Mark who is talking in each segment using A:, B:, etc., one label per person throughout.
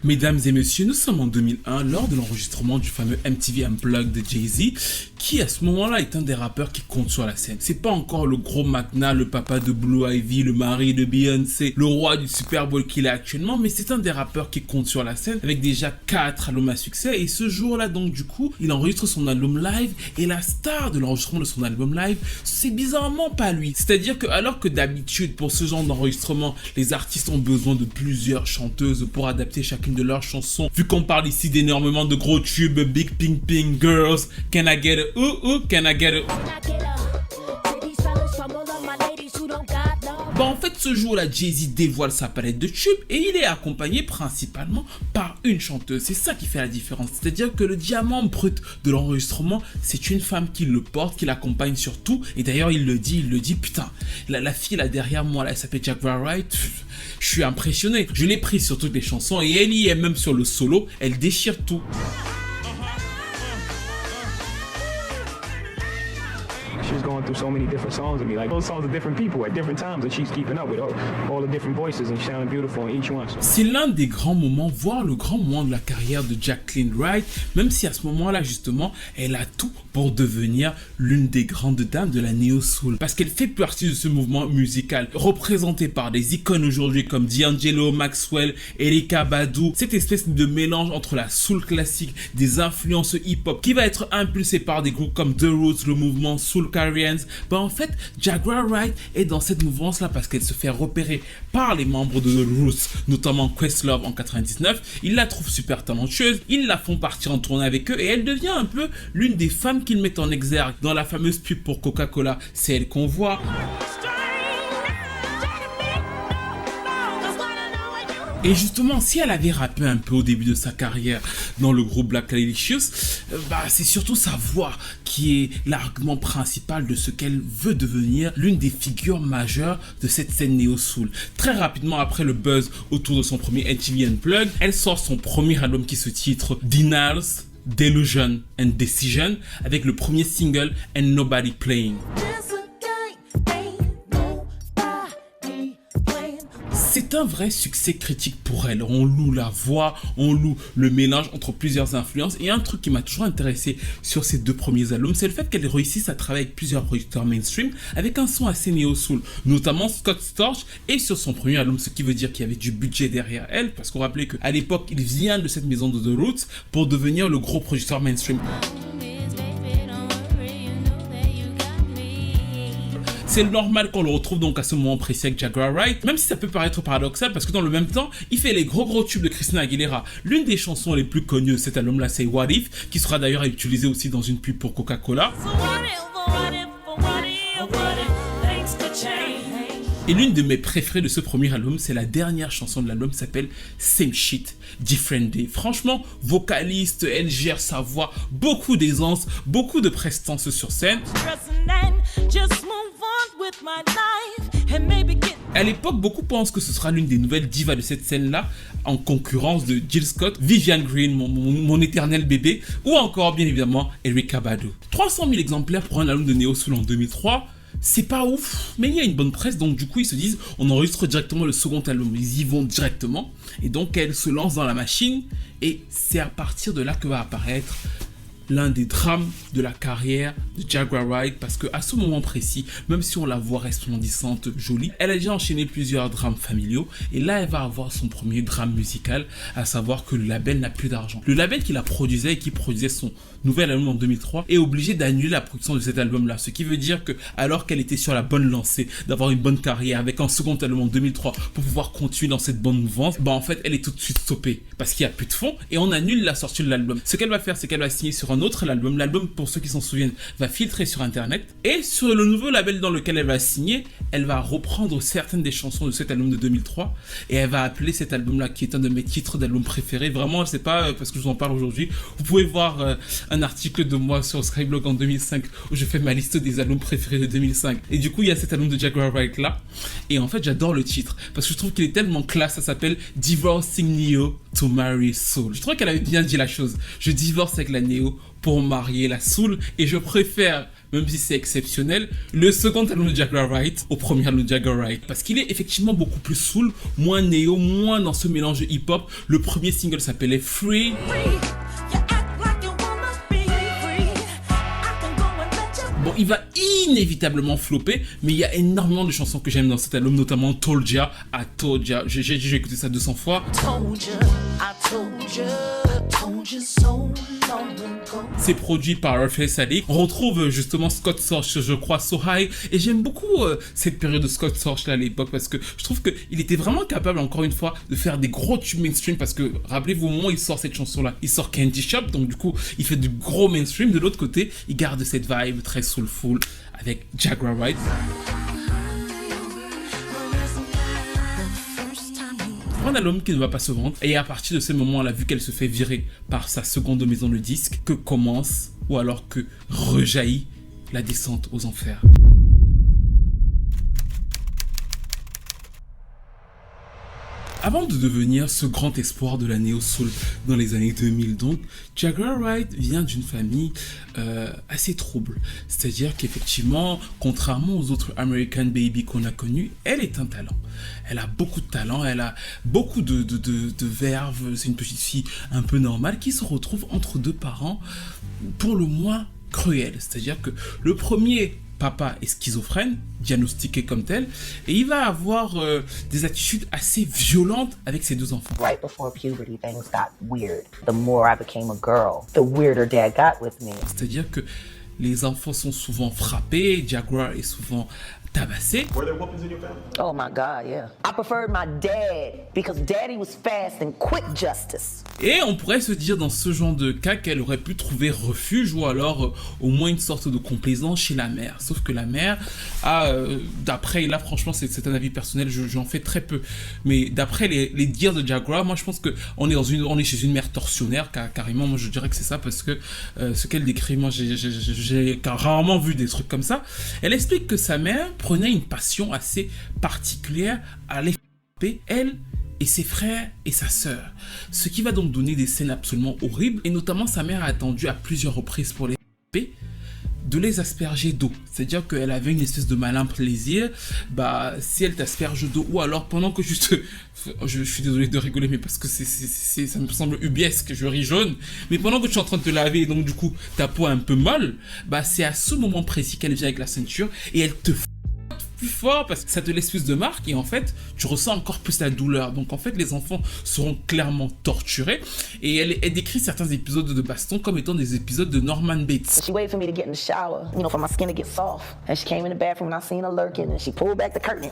A: Mesdames et messieurs, nous sommes en 2001 lors de l'enregistrement du fameux MTV Unplugged de Jay-Z, qui à ce moment-là est un des rappeurs qui compte sur la scène. C'est pas encore le gros Magna, le papa de Blue Ivy, le mari de Beyoncé, le roi du Super Bowl qu'il est actuellement, mais c'est un des rappeurs qui compte sur la scène avec déjà 4 albums à succès. Et ce jour-là, donc du coup, il enregistre son album live et la star de l'enregistrement de son album live, c'est bizarrement pas lui. C'est-à-dire que alors que d'habitude pour ce genre d'enregistrement, les artistes ont besoin de plusieurs chanteuses pour adapter chacune de leurs chansons. Vu qu'on parle ici d'énormément de gros tubes, Big Pink Pink, Girls, Can I Get a Ooh, Can I Get a... Bah en fait ce jour-là, Jay-Z dévoile sa palette de tubes et il est accompagné principalement par une chanteuse. C'est ça qui fait la différence. C'est-à-dire que le diamant brut de l'enregistrement, c'est une femme qui le porte, qui l'accompagne sur tout. Et d'ailleurs il le dit, putain, la fille là derrière moi, là, elle s'appelle Jaguar Wright. Je suis impressionné. Je l'ai prise sur toutes les chansons et elle y est même sur le solo. Elle déchire tout.
B: She's going through so many different songs with me. Like those songs are different people at different times, and she's keeping up with all the different voices and sounding beautiful in each one.
A: C'est l'un des grands moments, voire le grand moment de la carrière de Jacqueline Wright, même si à ce moment-là justement, elle a tout pour devenir l'une des grandes dames de la neo-soul. Parce qu'elle fait partie de ce mouvement musical, représenté par des icônes aujourd'hui comme D'Angelo, Maxwell, Erykah Badu, cette espèce de mélange entre la soul classique, des influences hip-hop, qui va être impulsé par des groupes comme The Roots, le mouvement Soul Carriers. Bah en fait, Jaguar Wright est dans cette mouvance-là parce qu'elle se fait repérer par les membres de The Roots, notamment Questlove en 99. Ils la trouvent super talentueuse, ils la font partir en tournée avec eux et elle devient un peu l'une des femmes qu'ils mettent en exergue. Dans la fameuse pub pour Coca-Cola, c'est elle qu'on voit. Et justement, si elle avait rappé un peu au début de sa carrière dans le groupe Black Licious, bah c'est surtout sa voix qui est l'argument principal de ce qu'elle veut devenir l'une des figures majeures de cette scène néo-soul. Très rapidement après le buzz autour de son premier MTV Unplugged, elle sort son premier album qui se titre Denials, Delusion and Decision avec le premier single And Nobody Playing. C'est un vrai succès critique pour elle. On loue la voix, on loue le mélange entre plusieurs influences. Et un truc qui m'a toujours intéressé sur ces 2 premiers albums, c'est le fait qu'elle réussisse à travailler avec plusieurs producteurs mainstream avec un son assez néo-soul, notamment Scott Storch et sur son premier album, ce qui veut dire qu'il y avait du budget derrière elle, parce qu'on rappelait qu'à l'époque, il vient de cette maison de The Roots pour devenir le gros producteur mainstream. C'est normal qu'on le retrouve donc à ce moment précis avec Jaguar Wright, même si ça peut paraître paradoxal parce que dans le même temps, il fait les gros tubes de Christina Aguilera. L'une des chansons les plus connues de cet album-là, c'est What If, qui sera d'ailleurs utilisée aussi dans une pub pour Coca-Cola. Et l'une de mes préférées de ce premier album, c'est la dernière chanson de l'album qui s'appelle Same Shit, Different Day. Franchement, vocaliste, elle gère sa voix, beaucoup d'aisance, beaucoup de prestance sur scène. À l'époque, beaucoup pensent que ce sera l'une des nouvelles divas de cette scène-là, en concurrence de Jill Scott, Vivian Green, mon éternel bébé, ou encore, bien évidemment, Erykah Badu. 300 000 exemplaires pour un album de Neo Soul en 2003, c'est pas ouf, mais il y a une bonne presse, donc du coup ils se disent, on enregistre directement le second album, ils y vont directement, et donc elle se lance dans la machine, et c'est à partir de là que va apparaître l'un des drames de la carrière de Jaguar Wright, parce qu'à ce moment précis, même si on la voit resplendissante, jolie, elle a déjà enchaîné plusieurs drames familiaux, et là elle va avoir son premier drame musical, à savoir que le label n'a plus d'argent. Le label qui la produisait et qui produisait son nouvel album en 2003 est obligé d'annuler la production de cet album-là, ce qui veut dire que alors qu'elle était sur la bonne lancée, d'avoir une bonne carrière avec un second album en 2003 pour pouvoir continuer dans cette bonne mouvance, bah en fait elle est tout de suite stoppée, parce qu'il n'y a plus de fonds, et on annule la sortie de l'album. Ce qu'elle va faire, c'est qu'elle va signer sur un autre album. L'album, pour ceux qui s'en souviennent, va filtrer sur internet, et sur le nouveau label dans lequel elle va signer, elle va reprendre certaines des chansons de cet album de 2003 et elle va appeler cet album là, qui est un de mes titres d'album préférés. Vraiment, c'est pas parce que je vous en parle aujourd'hui, vous pouvez voir un article de moi sur Skyblog en 2005 où je fais ma liste des albums préférés de 2005, et du coup il y a cet album de Jaguar Wright là, et en fait j'adore le titre parce que je trouve qu'il est tellement classe. Ça s'appelle Divorcing Neo to Marry Soul. Je trouve qu'elle avait bien dit la chose, je divorce avec la Neo pour marier la soul, et je préfère même si c'est exceptionnel, le second album de Jaguar Wright au premier album de Jaguar Wright. Parce qu'il est effectivement beaucoup plus soul, moins néo, moins dans ce mélange de hip-hop. Le premier single s'appelait Free. Bon, il va inévitablement flopper, mais il y a énormément de chansons que j'aime dans cet album, notamment Told Ya, I Told Ya. J'ai écouté ça 200 fois. C'est produit par Raffaele Sadiq. On retrouve justement Scott Storch, je crois, So High. Et j'aime beaucoup cette période de Scott Storch là à l'époque, parce que je trouve qu'il était vraiment capable, encore une fois, de faire des gros tubes mainstream. Parce que rappelez-vous, au moment où il sort cette chanson là, il sort Candy Shop, donc du coup il fait du gros mainstream. De l'autre côté, il garde cette vibe très soulful avec Jaguar Wright. Un album qui ne va pas se vendre, et à partir de ce moment, elle a vu qu'elle se fait virer par sa seconde maison de disques, que commence, ou alors que rejaillit la descente aux enfers. Avant de devenir ce grand espoir de la néo-soul dans les années 2000, donc, Jaguar Wright vient d'une famille assez trouble. C'est-à-dire qu'effectivement, contrairement aux autres American Baby qu'on a connus, elle est un talent. Elle a beaucoup de talent, elle a beaucoup de verve. C'est une petite fille un peu normale qui se retrouve entre deux parents pour le moins cruels. C'est-à-dire que le premier papa est schizophrène, diagnostiqué comme tel, et il va avoir des attitudes assez violentes avec ses deux enfants.
C: Right before puberty, things got weird. The more I became a girl, the weirder Dad got with me.
A: C'est-à-dire que les enfants sont souvent frappés, Jaguar est souvent tabassé.
D: Were there whoopings in your family?
C: Oh my God, yeah. I preferred my dad because Daddy was fast and quick justice.
A: Et on pourrait se dire dans ce genre de cas qu'elle aurait pu trouver refuge ou alors au moins une sorte de complaisance chez la mère. Sauf que la mère a, d'après, et là franchement c'est un avis personnel, j'en fais très peu, mais d'après les dires de Jaguar, moi je pense qu'on est on est chez une mère tortionnaire, carrément, moi je dirais que c'est ça, parce que ce qu'elle décrit, moi j'ai rarement vu des trucs comme ça. Elle explique que sa mère prenait une passion assez particulière à les frapper, elle et ses frères et sa sœur. Ce qui va donc donner des scènes absolument horribles, et notamment sa mère a attendu à plusieurs reprises pour les frapper, de les asperger d'eau. C'est-à-dire qu'elle avait une espèce de malin plaisir, si elle t'asperge d'eau, ou alors pendant que juste... je suis désolé de rigoler, mais parce que ça me semble ubiesque, je ris jaune, mais pendant que tu es en train de te laver, et donc du coup, ta peau est un peu molle, c'est à ce moment précis qu'elle vient avec la ceinture, et elle te plus fort parce que ça te laisse plus de marques, et en fait tu ressens encore plus la douleur. Donc en fait les enfants seront clairement torturés, et elle décrit certains épisodes de baston comme étant des épisodes de Norman Bates.
C: She waited for me to get in the shower, for my skin to get soft. And she came in the bathroom and I seen her lurking and she pulled back the curtain.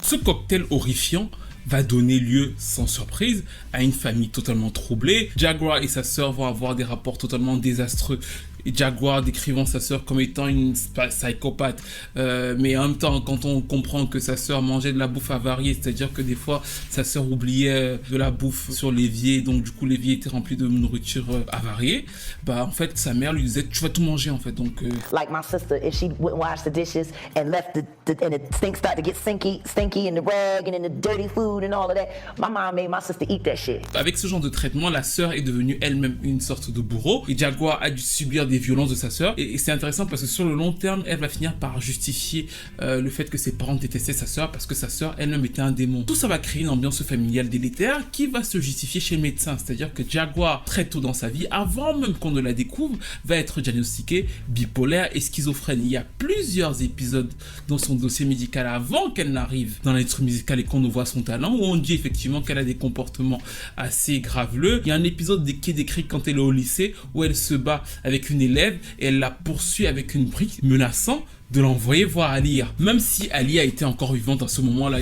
A: Ce cocktail horrifiant va donner lieu, sans surprise, à une famille totalement troublée. Jaguar et sa sœur vont avoir des rapports totalement désastreux. Et Jaguar décrivant sa sœur comme étant une psychopathe, mais en même temps, quand on comprend que sa sœur mangeait de la bouffe avariée, c'est-à-dire que des fois sa sœur oubliait de la bouffe sur l'évier, donc du coup l'évier était rempli de nourriture avariée, en fait sa mère lui disait tu vas tout manger en fait. Donc
C: like my sister, if she wouldn't wash the dishes and left and the sink started to get stinky and the rag and the dirty food and all of that, my mom made my sister eat that shit.
A: Avec ce genre de traitement, la sœur est devenue elle-même une sorte de bourreau, et Jaguar a dû subir des violences de sa sœur, et c'est intéressant parce que sur le long terme elle va finir par justifier le fait que ses parents détestaient sa sœur parce que sa sœur elle-même était un démon. Tout ça va créer une ambiance familiale délétère qui va se justifier chez le médecin, c'est-à-dire que Jaguar très tôt dans sa vie, avant même qu'on ne la découvre, va être diagnostiquée bipolaire et schizophrène. Il y a plusieurs épisodes dans son dossier médical avant qu'elle n'arrive dans l'industrie musicale et qu'on ne voit son talent, où on dit effectivement qu'elle a des comportements assez graveleux. Il y a un épisode qui est décrit quand elle est au lycée où elle se bat avec une élève et elle la poursuit avec une brique, menaçant de l'envoyer voir Aaliyah. Même si Aaliyah a été encore vivante à ce moment-là,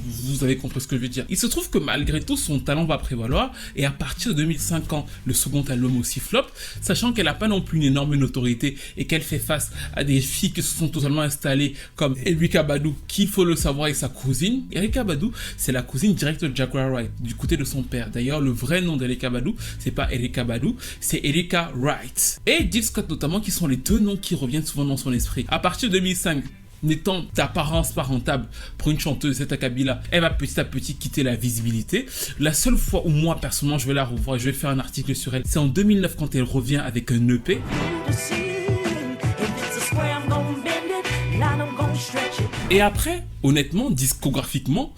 A: vous avez compris ce que je veux dire. Il se trouve que malgré tout, son talent va prévaloir, et à partir de 2005, quand le second album aussi flop, sachant qu'elle n'a pas non plus une énorme notoriété et qu'elle fait face à des filles qui se sont totalement installées comme Erykah Badu, qui, il faut le savoir, est sa cousine. Erykah Badu, c'est la cousine directe de Jaguar Wright, du côté de son père. D'ailleurs, le vrai nom d'Erykah Badu, c'est pas Erykah Badu, c'est Erykah Wright. Et Jill Scott notamment, qui sont les deux noms qui reviennent souvent dans son esprit. À partir de 2005, n'étant d'apparence pas rentable pour une chanteuse, cette Kabila, elle va petit à petit quitter la visibilité. La seule fois où moi personnellement je vais la revoir, je vais faire un article sur elle, c'est en 2009 quand elle revient avec un EP. Et après, honnêtement, discographiquement,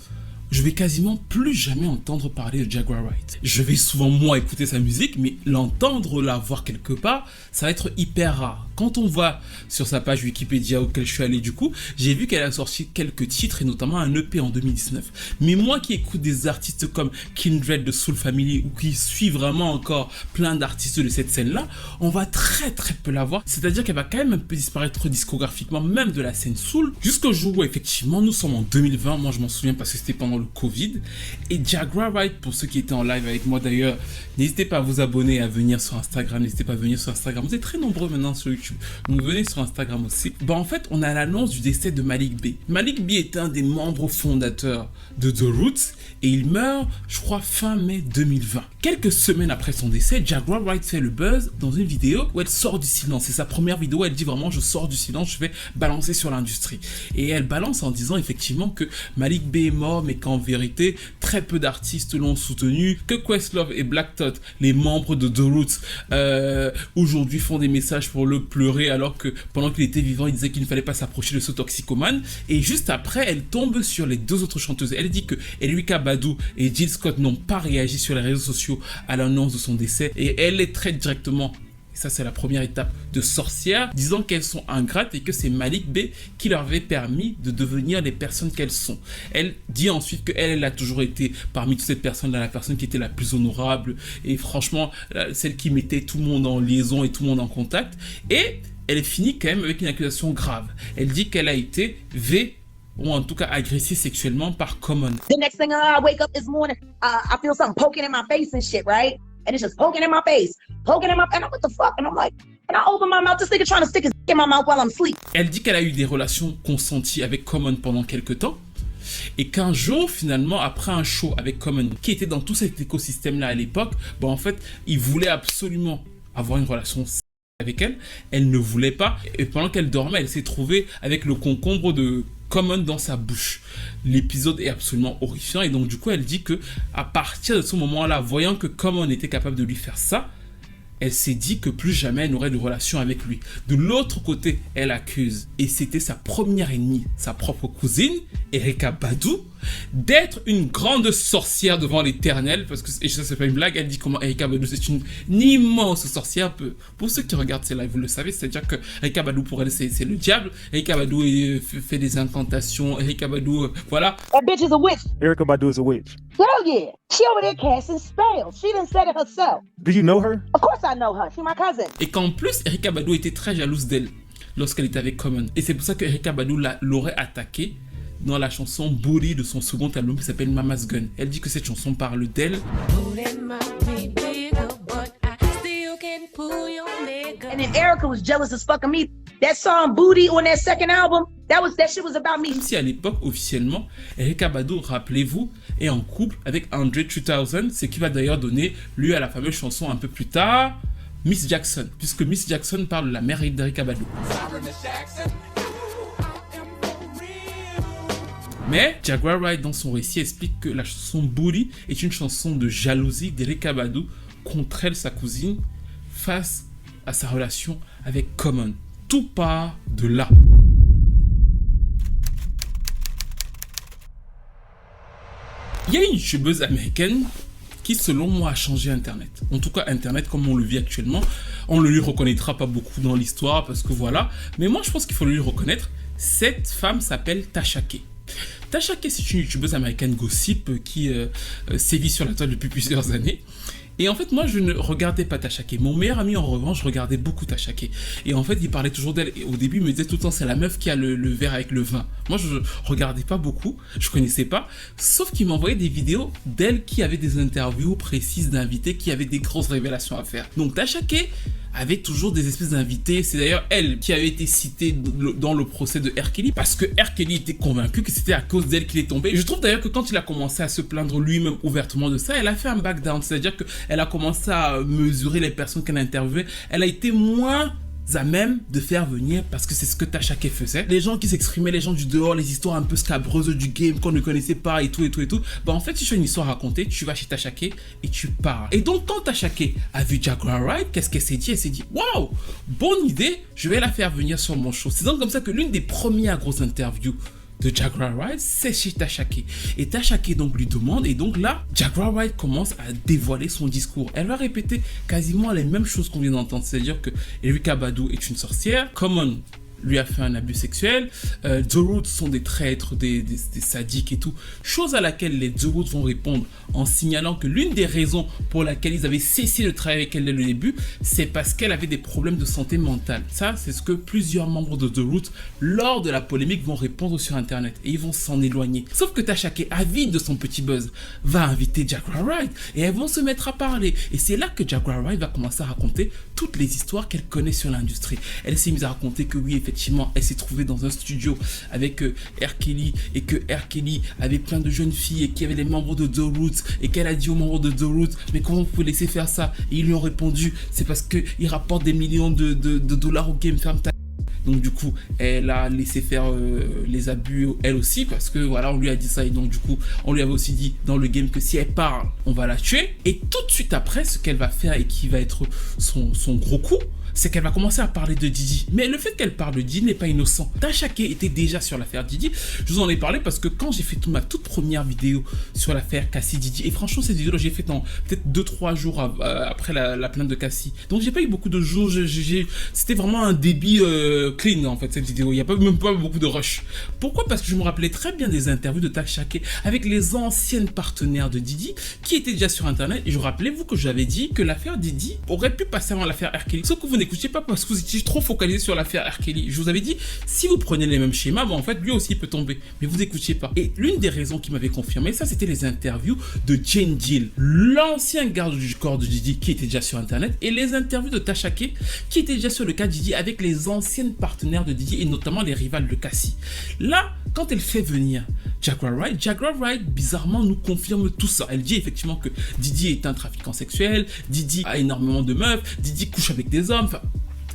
A: je vais quasiment plus jamais entendre parler de Jaguar Wright. Je vais souvent moi écouter sa musique, mais l'entendre, la voir quelque part, ça va être hyper rare. Quand on voit sur sa page Wikipédia auquel je suis allé du coup, j'ai vu qu'elle a sorti quelques titres et notamment un EP en 2019. Mais moi qui écoute des artistes comme Kindred de Soul Family ou qui suis vraiment encore plein d'artistes de cette scène-là, on va très peu la voir. C'est-à-dire qu'elle va quand même un peu disparaître discographiquement, même de la scène soul, jusqu'au jour où effectivement nous sommes en 2020. Moi je m'en souviens parce que c'était pendant le Covid. Et Jaguar Wright, pour ceux qui étaient en live avec moi d'ailleurs, n'hésitez pas à vous abonner, à venir sur Instagram. N'hésitez pas à venir sur Instagram. Vous êtes très nombreux maintenant sur YouTube. Donc venez sur Instagram aussi. En fait, on a l'annonce du décès de Malik B. Malik B est un des membres fondateurs de The Roots et il meurt, je crois, fin mai 2020. Quelques semaines après son décès, Jaguar Wright fait le buzz dans une vidéo où elle sort du silence. C'est sa première vidéo où elle dit vraiment je sors du silence, je vais balancer sur l'industrie. Et elle balance en disant effectivement que Malik B est mort, mais qu'en vérité, très peu d'artistes l'ont soutenu, que Questlove et Black Thought, les membres de The Roots, aujourd'hui font des messages pour le pleurer alors que pendant qu'il était vivant, il disait qu'il ne fallait pas s'approcher de ce toxicomane. Et juste après, elle tombe sur les deux autres chanteuses. Elle dit que Erykah Badu et Jill Scott n'ont pas réagi sur les réseaux sociaux à l'annonce de son décès et elle les traite directement. Et ça, c'est la première étape de sorcière, disant qu'elles sont ingrates et que c'est Malik B qui leur avait permis de devenir les personnes qu'elles sont. Elle dit ensuite qu'elle a toujours été, parmi toutes ces personnes-là, la personne qui était la plus honorable et franchement, celle qui mettait tout le monde en liaison et tout le monde en contact. Et elle finit quand même avec une accusation grave. Elle dit qu'elle a été ou en tout cas agressée sexuellement par Common.
C: The next thing I wake up this morning, I feel something poking in my face and shit, right? And it's just poking in my face, and I'm what the fuck? And I'm like, and I open my mouth, this nigga trying to stick his dick in my mouth while I'm asleep.
A: Elle dit qu'elle a eu des relations consenties avec Common pendant quelques temps. Et qu'un jour, finalement, après un show avec Common, qui était dans tout cet écosystème-là à l'époque, en fait, il voulait absolument avoir une relation avec elle. Elle ne voulait pas. Et pendant qu'elle dormait, elle s'est trouvée avec le concombre de Common dans sa bouche. L'épisode est absolument horrifiant. Et donc, du coup, elle dit que à partir de ce moment-là, voyant que Common était capable de lui faire ça, elle s'est dit que plus jamais elle n'aurait de relation avec lui. De l'autre côté, elle accuse, et c'était sa première ennemie, sa propre cousine, Erykah Badu, d'être une grande sorcière devant l'Éternel, parce que, et ça c'est pas une blague, elle dit comment Erykah Badu c'est une immense sorcière. Pour ceux qui regardent ces lives, vous le savez, c'est-à-dire que Erykah Badu pour elle c'est le diable, Erykah Badu fait des incantations, Erykah Badu, voilà.
C: That bitch is a witch.
B: Erykah Badu is a witch.
C: Hell yeah. She over there casting spells. She done said it herself.
B: Do you know her?
C: Of course I know her. She's my cousin.
A: Et qu'en plus, Erykah Badu était très jalouse d'elle lorsqu'elle était avec Common. Et c'est pour ça que Erykah Badu l'aurait attaquée dans la chanson Booty de son second album qui s'appelle Mama's Gun. Elle dit que cette chanson parle d'elle.
C: And then Erykah was jealous as fuck of me. That song Booty on that second album, that shit was about me.
A: Même si à l'époque, officiellement, Erykah Badu, rappelez-vous, est en couple avec Andre 3000, ce qui va d'ailleurs donner lieu à la fameuse chanson un peu plus tard, Miss Jackson, puisque Miss Jackson parle de la mère d'Erykah Badu. Mais Jaguar Wright, dans son récit, explique que la chanson Booty est une chanson de jalousie d'Erykah Badu contre elle, sa cousine, face à sa relation avec Common. Tout part de là. Il y a une youtubeuse américaine qui, selon moi, a changé Internet. En tout cas, Internet, comme on le vit actuellement, on ne lui reconnaîtra pas beaucoup dans l'histoire, parce que voilà. Mais moi, je pense qu'il faut le lui reconnaître. Cette femme s'appelle Tasha K. Tasha K, c'est une youtubeuse américaine gossip qui sévit sur la toile depuis plusieurs années. Et en fait, moi, je ne regardais pas Tasha K. Mon meilleur ami, en revanche, regardait beaucoup Tasha K. Et en fait, il parlait toujours d'elle. Et au début, il me disait tout le temps, c'est la meuf qui a le verre avec le vin. Moi, je regardais pas beaucoup. Je connaissais pas. Sauf qu'il m'envoyait des vidéos d'elle qui avait des interviews précises d'invités, qui avaient des grosses révélations à faire. Donc, Tasha K avait toujours des espèces d'invités. C'est d'ailleurs elle qui avait été citée dans le procès de R. Kelly, parce que R. Kelly était convaincu que c'était à cause d'elle qu'il est tombé. Et je trouve d'ailleurs que quand il a commencé à se plaindre lui-même ouvertement de ça, elle a fait un back down. C'est-à-dire qu'elle a commencé à mesurer les personnes qu'elle a interviewées. Elle a été moins à même de faire venir, parce que c'est ce que Tasha K faisait. Les gens qui s'exprimaient, les gens du dehors, les histoires un peu scabreuses du game qu'on ne connaissait pas et tout. En fait, si tu as une histoire à raconter, tu vas chez Tasha K et tu parles. Et donc, quand Tasha K a vu Jaguar Wright, qu'est-ce qu'elle s'est dit? Elle s'est dit, waouh, bonne idée, je vais la faire venir sur mon show. C'est donc comme ça que l'une des premières grosses interviews de Jaguar Wright, c'est chez Tasha K. Et Tasha K donc lui demande, et donc là, Jaguar Wright commence à dévoiler son discours. Elle va répéter quasiment les mêmes choses qu'on vient d'entendre, c'est-à-dire que Erykah Badu est une sorcière, Common lui a fait un abus sexuel, The Roots sont des traîtres, des sadiques et tout, chose à laquelle les The Roots vont répondre en signalant que l'une des raisons pour laquelle ils avaient cessé de travailler avec elle dès le début, c'est parce qu'elle avait des problèmes de santé mentale. Ça, c'est ce que plusieurs membres de The Roots, lors de la polémique, vont répondre sur internet et ils vont s'en éloigner. Sauf que Tasha K, avide de son petit buzz, va inviter Jaguar Wright et elles vont se mettre à parler. Et c'est là que Jaguar Wright va commencer à raconter toutes les histoires qu'elle connaît sur l'industrie. Elle s'est mise à raconter que oui, effectivement, elle s'est trouvée dans un studio avec R. Kelly et que R. Kelly avait plein de jeunes filles et qu'il y avait des membres de The Roots et qu'elle a dit aux membres de The Roots, mais comment vous pouvez laisser faire ça? Et ils lui ont répondu, c'est parce qu'ils rapportent des millions de dollars au game, ferme ta. Donc du coup, elle a laissé faire les abus elle aussi parce que voilà, on lui a dit ça et donc du coup, on lui avait aussi dit dans le game que si elle parle, on va la tuer. Et tout de suite après, ce qu'elle va faire et qui va être son gros coup, c'est qu'elle va commencer à parler de Diddy. Mais le fait qu'elle parle de Diddy n'est pas innocent. Tasha K était déjà sur l'affaire Diddy. Je vous en ai parlé parce que quand j'ai fait ma toute première vidéo sur l'affaire Cassie Diddy, et franchement cette vidéo là j'ai fait en peut-être 2-3 jours après la plainte de Cassie. Donc j'ai pas eu beaucoup de jours, c'était vraiment un débit clean en fait cette vidéo. Il n'y a même pas beaucoup de rush. Pourquoi? Parce que je me rappelais très bien des interviews de Tasha K avec les anciennes partenaires de Diddy qui étaient déjà sur internet. Et je rappelez-vous que j'avais dit que l'affaire Diddy aurait pu passer avant l'affaire R. Kelly. Sauf que vous n'écoutiez pas parce que vous étiez trop focalisé sur l'affaire R. Kelly. Je vous avais dit, si vous prenez les mêmes schémas, en fait, lui aussi peut tomber. Mais vous n'écoutiez pas. Et l'une des raisons qui m'avait confirmé ça, c'était les interviews de Jane Gill, l'ancien garde du corps de Diddy qui était déjà sur internet, et les interviews de Tasha K qui était déjà sur le cas de Diddy avec les anciennes partenaires de Diddy et notamment les rivales de Cassie. Là, quand elle fait venir Jaguar Wright, bizarrement, nous confirme tout ça. Elle dit effectivement que Diddy est un trafiquant sexuel, Diddy a énormément de meufs, Diddy couche avec des hommes, enfin,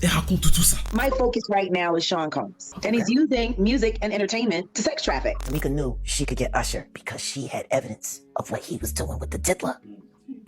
A: elle raconte tout ça.
C: My focus right now is Sean Combs, and he's using music and entertainment to sex traffic.
D: Tamika knew she could get Usher because she had evidence of what he was doing with the diddler.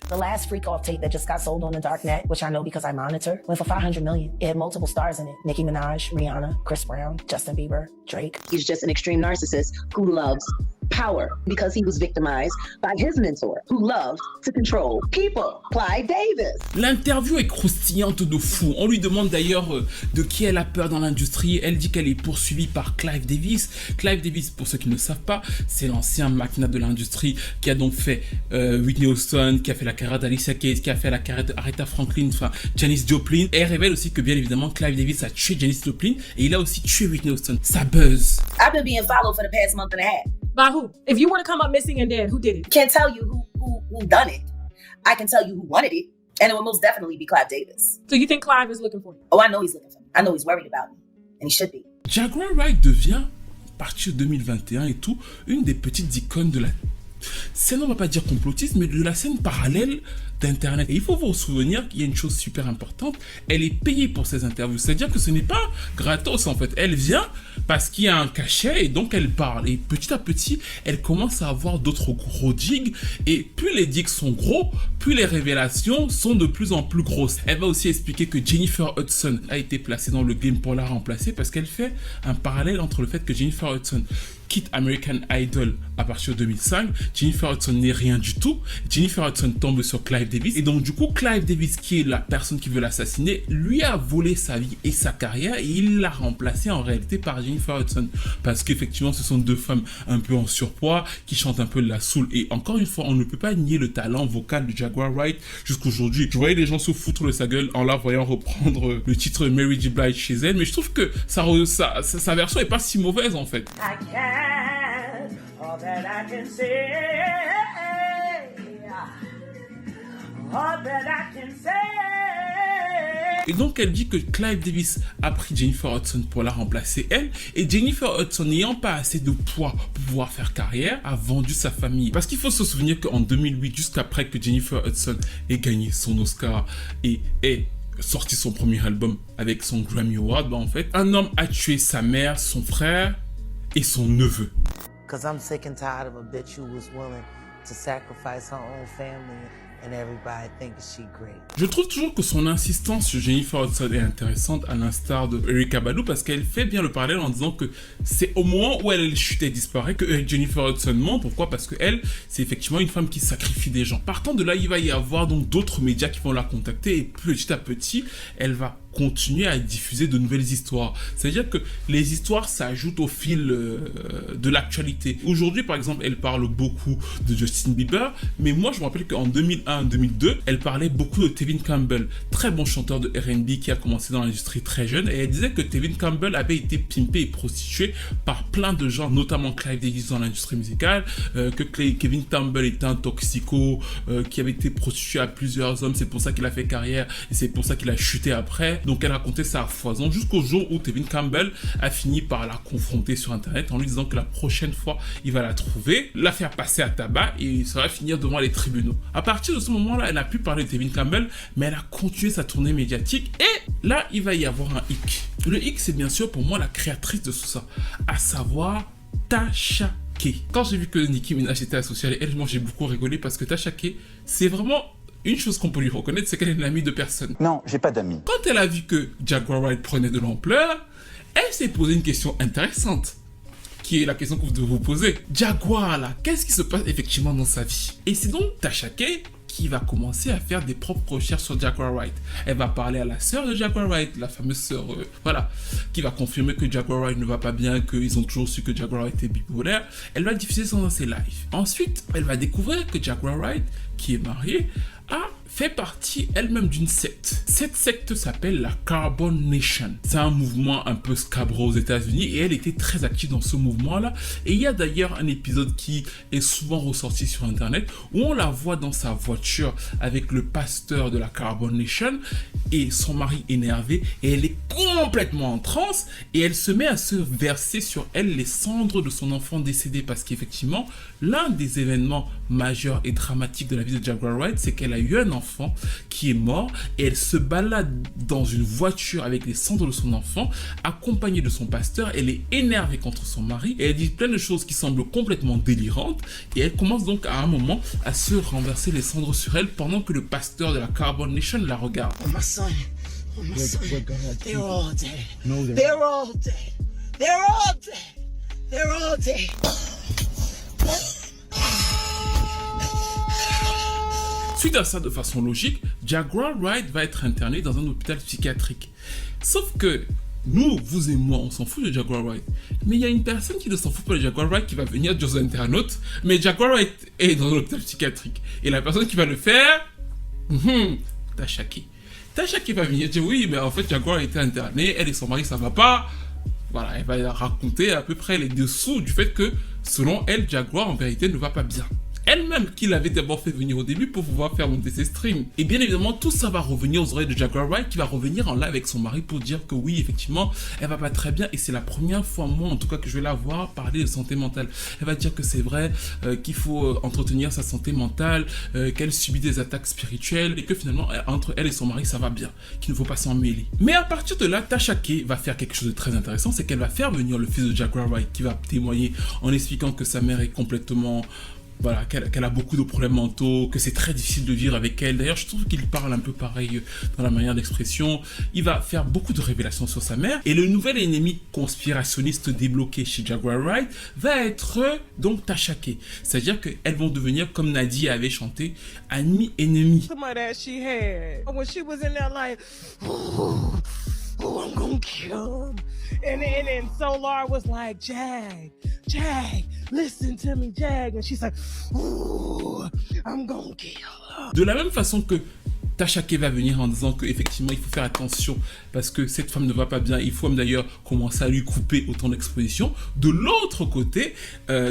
D: The last Freak Off tape that just got sold on the darknet, which I know because I monitor, went for $500 million. It had multiple stars in it. Nicki Minaj, Rihanna, Chris Brown, Justin Bieber, Drake.
C: He's just an extreme narcissist who loves power because he was victimized by his mentor who loved to control people, Clive Davis.
A: L'interview est croustillante de fou. On lui demande d'ailleurs de qui elle a peur dans l'industrie. Elle dit qu'elle est poursuivie par Clive Davis. Clive Davis, pour ceux qui ne le savent pas, c'est l'ancien magnat de l'industrie qui a donc fait Whitney Houston, qui a fait la carrière d'Alicia Keys, qui a fait la carrière d'Aretha Franklin, enfin Janis Joplin. Et elle révèle aussi que bien évidemment Clive Davis a tué Janis Joplin et il a aussi tué Whitney Houston. Ça buzz.
E: I've been being followed for the past month and a half.
F: By who? If you were to come up missing and dead, who did it?
E: Can't tell you who done it. I can tell you who wanted it, and it will most definitely be Clive Davis.
F: So you think Clive is looking for you?
E: Oh, I know he's looking for me. I know he's worried about me, and he should be.
A: Jaguar Wright devient, à partir de 2021 et tout, une des petites icônes de la scène, on va pas dire complotiste, mais de la scène parallèle d'internet. Et il faut vous souvenir qu'il y a une chose super importante, elle est payée pour ses interviews, c'est-à-dire que ce n'est pas gratos en fait, elle vient parce qu'il y a un cachet et donc elle parle, et petit à petit elle commence à avoir d'autres gros digs, et plus les digs sont gros, plus les révélations sont de plus en plus grosses. Elle va aussi expliquer que Jennifer Hudson a été placée dans le game pour la remplacer parce qu'elle fait un parallèle entre le fait que Jennifer Hudson quitte American Idol à partir de 2005, Jennifer Hudson n'est rien du tout, Jennifer Hudson tombe sur Clive Davis, et donc du coup Clive Davis, qui est la personne qui veut l'assassiner, lui a volé sa vie et sa carrière et il l'a remplacé en réalité par Jennifer Hudson, parce qu'effectivement ce sont deux femmes un peu en surpoids qui chantent un peu de la soul, et encore une fois on ne peut pas nier le talent vocal de Jaguar Wright jusqu'aujourd'hui. Je voyais les gens se foutre de sa gueule en la voyant reprendre le titre Mary J. Blige chez elle, mais je trouve que sa version est pas si mauvaise en fait.
G: All that I can say, all that I can say.
A: Et donc elle dit que Clive Davis a pris Jennifer Hudson pour la remplacer elle, et Jennifer Hudson n'ayant pas assez de poids pour pouvoir faire carrière, a vendu sa famille. Parce qu'il faut se souvenir qu'en 2008, jusqu'après que Jennifer Hudson ait gagné son Oscar et ait sorti son premier album avec son Grammy Award, en fait, un homme a tué sa mère, son frère et son neveu.
D: Cause I'm sick and tired of a bitch who was willing to sacrifice her own family
H: and everybody thinks she great.
A: Je trouve toujours que son insistance sur Jennifer Hudson est intéressante, à l'instar de Erykah Badu, parce qu'elle fait bien le parallèle en disant que c'est au moment où elle chute et disparaît que Jennifer Hudson ment. Pourquoi? Parce que elle, c'est effectivement une femme qui sacrifie des gens. Partant de là, il va y avoir donc d'autres médias qui vont la contacter et petit à petit, elle va continuer à diffuser de nouvelles histoires. C'est-à-dire que les histoires s'ajoutent au fil de l'actualité. Aujourd'hui, par exemple, elle parle beaucoup de Justin Bieber, mais moi, je me rappelle qu'en 2001-2002, elle parlait beaucoup de Tevin Campbell, très bon chanteur de R&B qui a commencé dans l'industrie très jeune, et elle disait que Tevin Campbell avait été pimpé et prostitué par plein de gens, notamment Clive Davis dans l'industrie musicale, que Kevin Campbell était un toxico, qui avait été prostitué à plusieurs hommes, c'est pour ça qu'il a fait carrière, et c'est pour ça qu'il a chuté après. Donc elle racontait ça à foison jusqu'au jour où Tevin Campbell a fini par la confronter sur internet en lui disant que la prochaine fois il va la trouver, la faire passer à tabac et ça va finir devant les tribunaux. À partir de ce moment-là, elle n'a plus parlé de Tevin Campbell, mais elle a continué sa tournée médiatique et là il va y avoir un hic. Le hic, c'est bien sûr pour moi la créatrice de tout ça, à savoir Tasha K. Quand j'ai vu que Nicki Minaj était associée à elle, moi j'ai beaucoup rigolé parce que Tasha K, c'est vraiment une chose qu'on peut lui reconnaître, c'est qu'elle est une amie de personne.
I: Non, j'ai pas d'amis.
A: Quand elle a vu que Jaguar Wright prenait de l'ampleur, elle s'est posé une question intéressante, qui est la question que vous devez vous poser. Jaguar, là, qu'est-ce qui se passe effectivement dans sa vie? Et c'est donc Tasha K qui va commencer à faire des propres recherches sur Jaguar Wright. Elle va parler à la sœur de Jaguar Wright, la fameuse sœur, voilà, qui va confirmer que Jaguar Wright ne va pas bien, qu'ils ont toujours su que Jaguar Wright était bipolaire. Elle va diffuser ça dans ses lives. Ensuite, elle va découvrir que Jaguar Wright, qui est marié, a fait partie elle-même d'une secte. Cette secte s'appelle la Carbon Nation. C'est un mouvement un peu scabreux aux États-Unis et elle était très active dans ce mouvement-là. Et il y a d'ailleurs un épisode qui est souvent ressorti sur Internet où on la voit dans sa voiture avec le pasteur de la Carbon Nation et son mari énervé et elle est complètement en transe et elle se met à se verser sur elle les cendres de son enfant décédé parce qu'effectivement, l'un des événements majeurs et dramatiques de la vie de Jaguar Wright, c'est qu'elle a eu un enfant qui est mort et elle se balade dans une voiture avec les cendres de son enfant accompagnée de son pasteur. Elle est énervée contre son mari et elle dit plein de choses qui semblent complètement délirantes et elle commence donc à un moment à se renverser les cendres sur elle pendant que le pasteur de la Carbon Nation la regarde.
H: Oh my son, they're all dead. No, they're all dead. They're all dead. They're all dead.
A: Suite à ça, de façon logique, Jaguar Wright va être interné dans un hôpital psychiatrique. Sauf que nous, vous et moi, on s'en fout de Jaguar Wright. Mais il y a une personne qui ne s'en fout pas de Jaguar Wright qui va venir dire aux internautes, mais Jaguar Wright est dans un hôpital psychiatrique. Et la personne qui va le faire, Tasha K. Tasha K va venir dire oui, mais en fait Jaguar a été interné, elle et son mari ça va pas. Voilà, elle va raconter à peu près les dessous du fait que, selon elle, Jaguar en vérité ne va pas bien. Elle-même qui l'avait d'abord fait venir au début pour pouvoir faire monter ses streams. Et bien évidemment, tout ça va revenir aux oreilles de Jaguar Wright qui va revenir en live avec son mari pour dire que oui, effectivement, elle va pas très bien et c'est la première fois, moi en tout cas, que je vais la voir parler de santé mentale. Elle va dire que c'est vrai, qu'il faut entretenir sa santé mentale, qu'elle subit des attaques spirituelles et que finalement, entre elle et son mari, ça va bien, qu'il ne faut pas s'en mêler. Mais à partir de là, Tasha K va faire quelque chose de très intéressant, c'est qu'elle va faire venir le fils de Jaguar Wright qui va témoigner en expliquant que sa mère est complètement... Voilà, qu'elle a beaucoup de problèmes mentaux, que c'est très difficile de vivre avec elle. D'ailleurs, je trouve qu'il parle un peu pareil dans la manière d'expression. Il va faire beaucoup de révélations sur sa mère. Et le nouvel ennemi conspirationniste débloqué chez Jaguar Wright va être donc Tasha K. C'est-à-dire qu'elles vont devenir, comme Nadia avait chanté, amies-ennemies.
G: Some of that she had when she was in there like, oh, I'm gonna kill him. And then Solar was like, Jag, listen to me, Jag. And she's like, oh, I'm gonna kill her.
A: De la même façon que Tasha K va venir en disant qu'effectivement il faut faire attention parce que cette femme ne va pas bien, il faut même d'ailleurs commencer à lui couper autant d'exposition. De l'autre côté,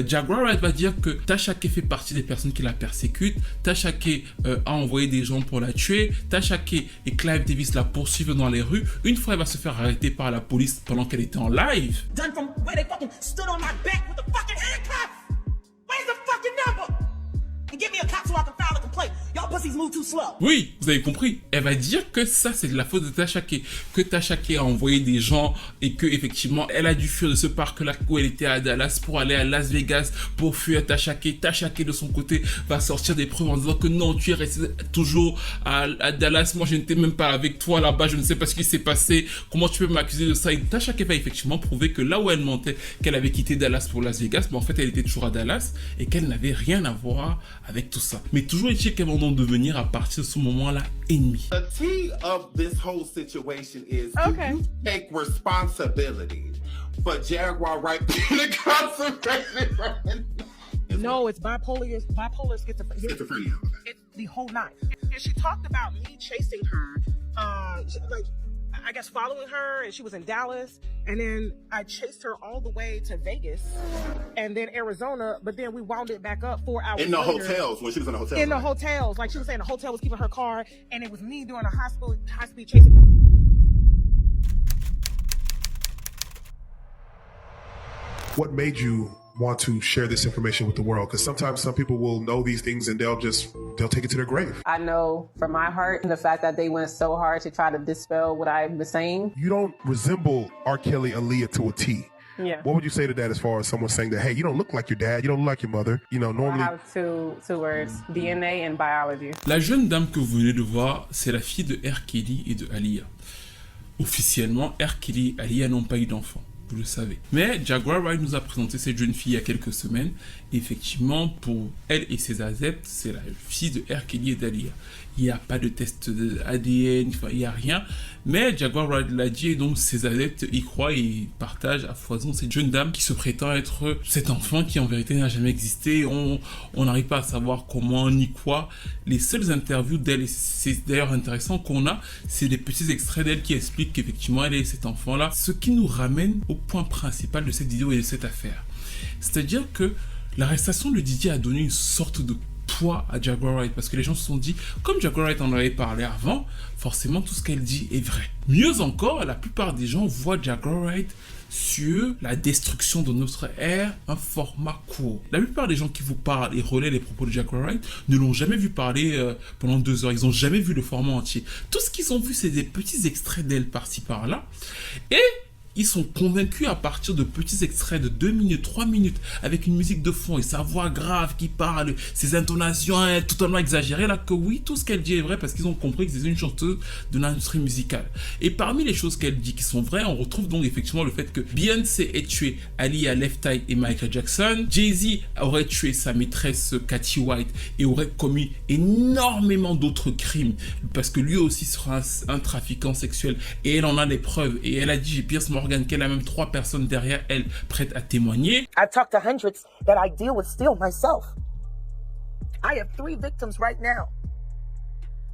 A: Jaguar Wright va dire que Tasha K fait partie des personnes qui la persécutent, Tasha K a envoyé des gens pour la tuer, Tasha K et Clive Davis la poursuivent dans les rues. Une fois elle va se faire arrêter par la police pendant qu'elle était en live.
G: Done from where they fucking stood on my back with the fucking handcuffs. Where's the fucking number? And give me a cop so I can file a complaint.
H: Y'all pussies move too slow.
A: Oui, vous avez compris. Elle va dire que ça, c'est de la faute de Tasha K. Que Tasha K a envoyé des gens et que, effectivement, elle a dû fuir de ce parc-là où elle était à Dallas pour aller à Las Vegas pour fuir Tasha K. Tasha K, de son côté, va sortir des preuves en disant que non, tu es resté toujours à Dallas. Moi, je n'étais même pas avec toi là-bas. Je ne sais pas ce qui s'est passé. Comment tu peux m'accuser de ça? Et Tasha K va effectivement prouver que là où elle mentait, qu'elle avait quitté Dallas pour Las Vegas, mais en fait, elle était toujours à Dallas et qu'elle n'avait rien à voir avec tout ça. Mais toujours est-il qu'elles vont devenir à partir de ce moment-là ennemies.
I: The key of this whole situation is do you take responsibility for Jaguar Wright being incarcerated?
G: No, it's bipolar schizophrenia. It's the whole nine. And she talked about me chasing her, like, I guess following her, and she was in Dallas, and then I chased her all the way to Vegas, and then Arizona, but then we wound it back up 4 hours
I: in the
G: later.
I: hotels, when she was in the hotel.
G: In the hotels, like she was saying the hotel was keeping her car, and it was me doing a high-speed chasing.
J: What made you want to share this information with the world? Because sometimes some people will know these things and they'll take it to their grave.
K: I know from my heart the fact that they went so hard to try to dispel what I was saying.
J: You don't resemble R. Kelly Aaliyah to a T.
K: Yeah.
J: What would you say to that as far as someone saying that, hey, you don't look like your dad, you don't look like your mother, you know, normally...
K: I have two words, DNA and biology.
A: La jeune dame que vous venez de voir, c'est la fille de R. Kelly et de Aaliyah. Officiellement, R. Kelly et Aaliyah n'ont pas eu d'enfant. Vous le savez. Mais Jaguar Wright nous a présenté cette jeune fille il y a quelques semaines. Et effectivement, pour elle et ses adeptes, c'est la fille de R. Kelly et d'Aaliyah. Il n'y a pas de test ADN, il n'y a rien. Mais Jaguar Wright l'a dit et donc ses adeptes y croient et partagent à foison cette jeune dame qui se prétend être cet enfant qui en vérité n'a jamais existé. On n'arrive pas à savoir comment ni quoi. Les seules interviews d'elle, et c'est d'ailleurs intéressant qu'on a, c'est des petits extraits d'elle qui expliquent qu'effectivement elle est cet enfant-là. Ce qui nous ramène au point principal de cette vidéo et de cette affaire. C'est-à-dire que l'arrestation de Diddy a donné une sorte de poids à Jaguar Wright parce que les gens se sont dit, comme Jaguar Wright en avait parlé avant, forcément tout ce qu'elle dit est vrai. Mieux encore, la plupart des gens voient Jaguar Wright sur la destruction de notre ère, un format court. La plupart des gens qui vous parlent et relaient les propos de Jaguar Wright ne l'ont jamais vu parler pendant 2 heures. Ils n'ont jamais vu le format entier. Tout ce qu'ils ont vu, c'est des petits extraits d'elle par-ci par-là. Et ils sont convaincus à partir de petits extraits de 2 minutes, 3 minutes, avec une musique de fond et sa voix grave qui parle, ses intonations totalement exagérées, là, que oui, tout ce qu'elle dit est vrai parce qu'ils ont compris que c'est une chanteuse de l'industrie musicale. Et parmi les choses qu'elle dit qui sont vraies, on retrouve donc effectivement le fait que Beyoncé ait tué Aaliyah, Left Eye et Michael Jackson, Jay-Z aurait tué sa maîtresse Katy White et aurait commis énormément d'autres crimes parce que lui aussi sera un trafiquant sexuel et elle en a des preuves et elle a dit, j'ai Pierce Morgan, qu'elle a même 3 personnes derrière elle prêtes à témoigner.
D: I've talked to hundreds that I deal with still myself. I have 3 victims right now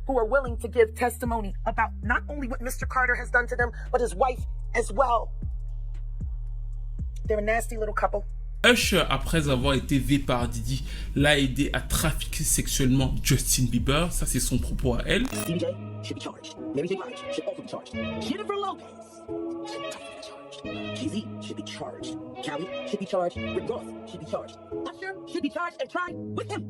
D: who are willing to give testimony about not only what Mr. Carter has done to them, but his wife as well. They're a nasty little couple.
A: Usher, après avoir été V par Diddy, l'a aidé à trafiquer sexuellement Justin Bieber. Ça, c'est son propos à elle.
H: DJ should be charged. Mary J. Blige should also be charged. Jennifer Lopez should be charged. Jay-Z should be charged. Khaled should be charged. Rick Ross should be charged. Usher should be charged and tried with him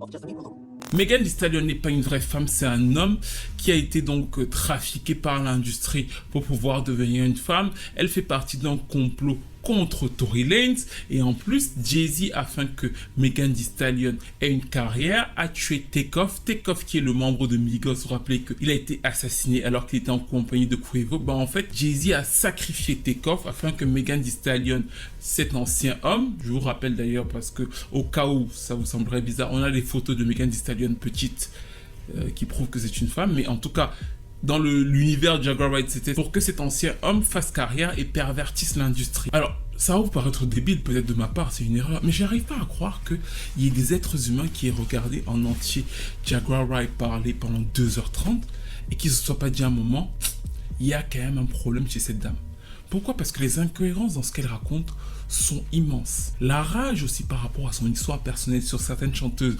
H: of Justin Bieber.
A: Megan Thee Stallion n'est pas une vraie femme, c'est un homme qui a été donc trafiqué par l'industrie pour pouvoir devenir une femme. Elle fait partie d'un complot contre Tory Lanez et en plus Jay-Z, afin que Megan Thee Stallion ait une carrière, a tué Takeoff qui est le membre de Migos. Vous rappelez qu'il a été assassiné alors qu'il était en compagnie de Quavo. En fait Jay-Z a sacrifié Takeoff afin que Megan Thee Stallion, cet ancien homme, je vous rappelle d'ailleurs parce que au cas où ça vous semblerait bizarre, on a des photos de Megan Thee Stallion petite qui prouvent que c'est une femme, mais en tout cas dans l'univers de Jaguar Wright, c'était pour que cet ancien homme fasse carrière et pervertisse l'industrie. Alors, ça va vous paraître débile peut-être de ma part, c'est une erreur, mais j'arrive pas à croire qu'il y ait des êtres humains qui aient regardé en entier Jaguar Wright parler pendant 2h30 et qu'ils ne se soient pas dit à un moment, il y a quand même un problème chez cette dame. Pourquoi? Parce que les incohérences dans ce qu'elle raconte sont immenses. La rage aussi par rapport à son histoire personnelle sur certaines chanteuses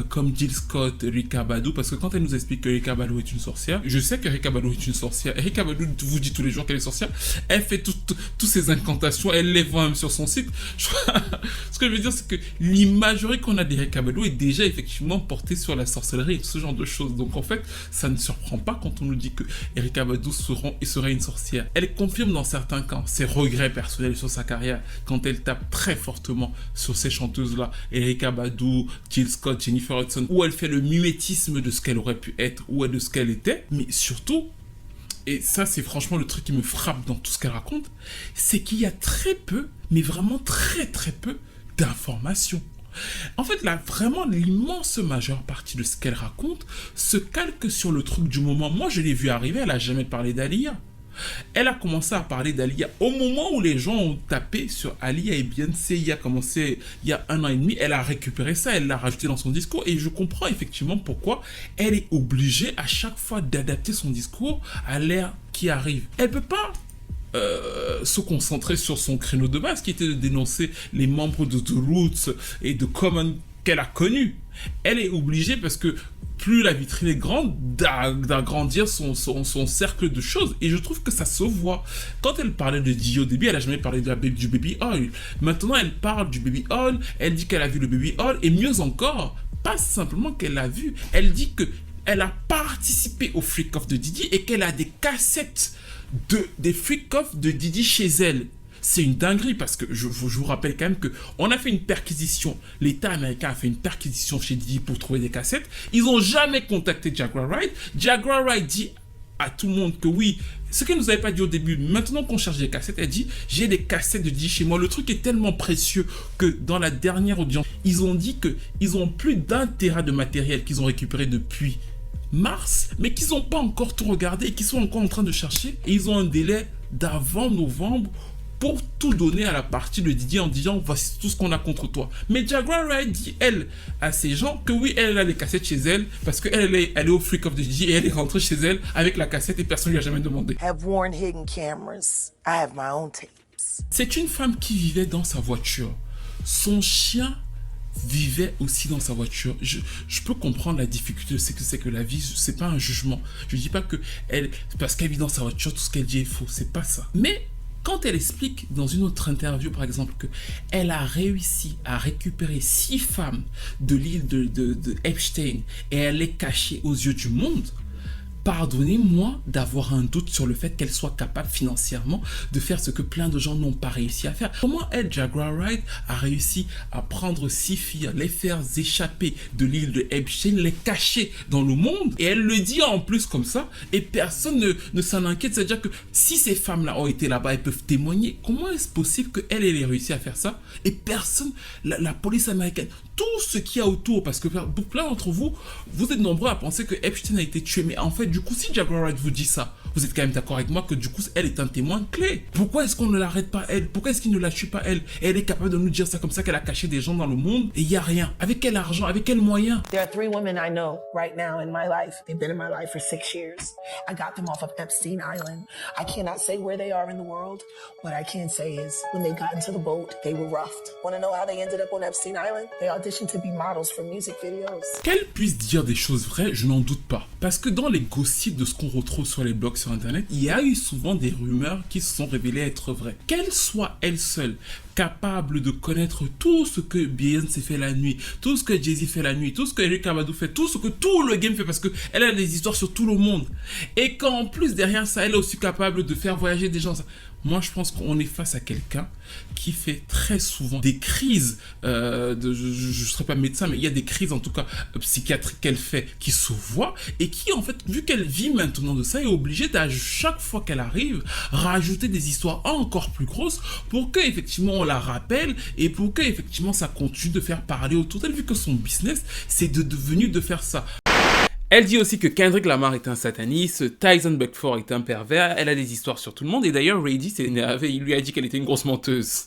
A: comme Jill Scott, Erykah Badu, parce que quand elle nous explique que Erykah Badu est une sorcière, je sais qu'Erykah Badu est une sorcière. Erykah Badu vous dit tous les jours qu'elle est sorcière, elle fait toutes ces incantations, elle les vend même sur son site. Ce que je veux dire, c'est que l'imagerie qu'on a d'Erykah Badu est déjà effectivement portée sur la sorcellerie et ce genre de choses. Donc en fait, ça ne surprend pas quand on nous dit que Erykah Badu serait une sorcière. Elle confirme dans certains cas ses regrets personnels sur sa carrière quand elle tape très fortement sur ces chanteuses-là, Erykah Badu, Jill Scott, Jennifer Hudson, où elle fait le mimétisme de ce qu'elle aurait pu être ou de ce qu'elle était, mais surtout, et ça c'est franchement le truc qui me frappe dans tout ce qu'elle raconte, c'est qu'il y a très peu, mais vraiment très très peu d'informations. En fait, là, vraiment, l'immense majeure partie de ce qu'elle raconte se calque sur le truc du moment. Moi, je l'ai vu arriver, elle n'a jamais parlé d'Aaliyah. Elle a commencé à parler d'Aaliyah au moment où les gens ont tapé sur Aaliyah et Beyoncé. Il y a 1 an et demi, elle a récupéré ça, elle l'a rajouté dans son discours et je comprends effectivement pourquoi elle est obligée à chaque fois d'adapter son discours à l'ère qui arrive. Elle peut pas se concentrer sur son créneau de base qui était de dénoncer les membres de The Roots et de Common qu'elle a connus. Elle est obligée parce que plus la vitrine est grande, d'agrandir son cercle de choses. Et je trouve que ça se voit. Quand elle parlait de Diddy au début, elle n'a jamais parlé du baby oil. Maintenant, elle parle du baby oil, elle dit qu'elle a vu le baby oil, et mieux encore, pas simplement qu'elle l'a vu, elle dit qu'elle a participé au freak-off de Diddy et qu'elle a des cassettes des freak-off de Diddy chez elle. C'est une dinguerie parce que je vous rappelle quand même qu'on a fait une perquisition, l'État américain a fait une perquisition chez Diddy pour trouver des cassettes. Ils n'ont jamais contacté Jaguar Wright. Jaguar Wright dit à tout le monde que oui, ce qu'elle nous avait pas dit au début, maintenant qu'on cherche des cassettes, elle dit j'ai des cassettes de Diddy chez moi. Le truc est tellement précieux que dans la dernière audience, ils ont dit qu'ils ont plus d'1 téra de matériel qu'ils ont récupéré depuis mars, mais qu'ils n'ont pas encore tout regardé et qu'ils sont encore en train de chercher. Et ils ont un délai d'avant novembre pour tout donner à la partie de Diddy en disant voici tout ce qu'on a contre toi. Mais Jaguar Wright dit, elle, à ces gens, que oui, elle a les cassettes chez elle, parce qu'elle est au freak of de Diddy et elle est rentrée chez elle avec la cassette et personne ne lui a jamais demandé. C'est une femme qui vivait dans sa voiture. Son chien vivait aussi dans sa voiture. Je peux comprendre la difficulté, c'est que la vie, c'est pas un jugement. Je dis pas que elle, parce qu'elle vit dans sa voiture, tout ce qu'elle dit est faux, c'est pas ça. Mais quand elle explique dans une autre interview, par exemple, qu'elle a réussi à récupérer 6 femmes de l'île de Epstein et elle les cachait aux yeux du monde, pardonnez-moi d'avoir un doute sur le fait qu'elle soit capable financièrement de faire ce que plein de gens n'ont pas réussi à faire. Comment elle, Jaguar Wright, a réussi à prendre 6 filles, les faire échapper de l'île de Epstein, les cacher dans le monde, et elle le dit en plus comme ça, et personne ne s'en inquiète. C'est-à-dire que si ces femmes-là ont été là-bas, elles peuvent témoigner. Comment est-ce possible qu'elle ait réussi à faire ça et personne, la police américaine, tout ce qu'il y a autour, parce que pour plein d'entre vous, vous êtes nombreux à penser que Epstein a été tué, mais en fait, du coup, si Jaguar Wright vous dit ça, vous êtes quand même d'accord avec moi que du coup, elle est un témoin clé. Pourquoi est-ce qu'on ne l'arrête pas elle? Pourquoi est-ce qu'il ne la tue pas elle? Et elle est capable de nous dire ça comme ça, qu'elle a caché des gens dans le monde et il n'y a rien. Avec quel argent? Avec quels moyens?
D: There are 3 women I know right now in my life. They've been in my life for 6 years. I got them off of Epstein Island. I cannot say where they are in the world. What I can say is when they got into the boat, they were roughed. Want to know how they ended up on Epstein Island? They auditioned to be models for music videos.
A: Qu'elle puisse dire des choses vraies, je n'en doute pas. Parce que dans les gossips de ce qu'on retrouve sur les blogs sur internet, il y a eu souvent des rumeurs qui se sont révélées être vraies. Qu'elle soit elle seule capable de connaître tout ce que Beyoncé fait la nuit, tout ce que Jay-Z fait la nuit, tout ce que Erykah Badu fait, tout ce que tout le game fait, parce qu'elle a des histoires sur tout le monde. Et qu'en plus derrière ça, elle est aussi capable de faire voyager des gens. Moi, je pense qu'on est face à quelqu'un qui fait très souvent des crises, je ne serai pas médecin, mais il y a des crises en tout cas psychiatriques qu'elle fait, qui se voient, et qui en fait, vu qu'elle vit maintenant de ça, est obligée à chaque fois qu'elle arrive, rajouter des histoires encore plus grosses pour que effectivement on la rappelle, et pour que effectivement ça continue de faire parler autour d'elle, vu que son business, c'est devenu de faire ça. Elle dit aussi que Kendrick Lamar est un sataniste, Tyson Beckford est un pervers, elle a des histoires sur tout le monde, et d'ailleurs Rady s'est énervé, il lui a dit qu'elle était une grosse menteuse,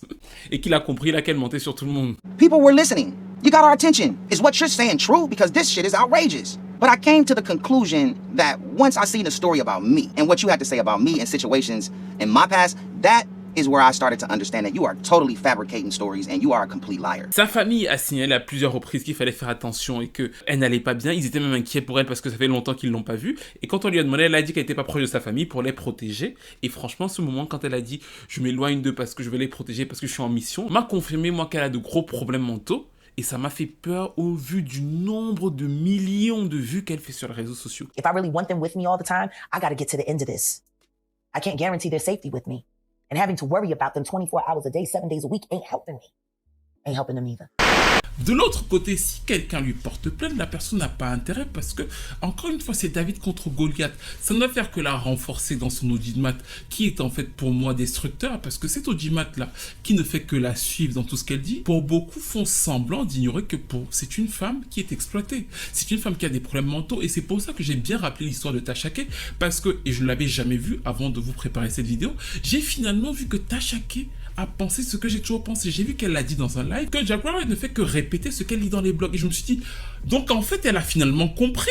A: et qu'il a compris là qu'elle mentait sur tout le monde.
L: People were listening. You got our attention. Is what you're saying true? Because this shit is outrageous. But I came to the conclusion that once I seen the story about me and what you had to say about me and situations in my past, that is where I started to understand that you are totally fabricating stories and you are a complete liar.
A: Sa famille a signalé à plusieurs reprises qu'il fallait faire attention et qu'elle n'allait pas bien. Ils étaient même inquiets pour elle parce que ça fait longtemps qu'ils l'ont pas vue. Et quand on lui a demandé, elle a dit qu'elle n'était pas proche de sa famille pour les protéger. Et franchement, ce moment, quand elle a dit « je m'éloigne d'eux parce que je vais les protéger, parce que je suis en mission », m'a confirmé, moi, qu'elle a de gros problèmes mentaux. Et ça m'a fait peur au vu du nombre de millions de vues qu'elle fait sur les réseaux sociaux.
D: If I really want them with me all the time, I got to get to the end of this. I can't guarantee their safety with me. And having to worry about them 24 hours a day, 7 days a week ain't helping me. Ain't helping them either.
A: De l'autre côté, si quelqu'un lui porte plainte, la personne n'a pas intérêt parce que, encore une fois, c'est David contre Goliath. Ça ne va faire que la renforcer dans son audimat qui est en fait pour moi destructeur parce que cet audimat-là, qui ne fait que la suivre dans tout ce qu'elle dit, pour beaucoup font semblant d'ignorer que c'est une femme qui est exploitée. C'est une femme qui a des problèmes mentaux et c'est pour ça que j'ai bien rappelé l'histoire de Tasha K parce que, et je ne l'avais jamais vu avant de vous préparer cette vidéo, j'ai finalement vu que Tasha K a pensé ce que j'ai toujours pensé. J'ai vu qu'elle l'a dit dans un live, que Jaguar ne fait que répéter ce qu'elle lit dans les blogs. Et je me suis dit, donc en fait, elle a finalement compris,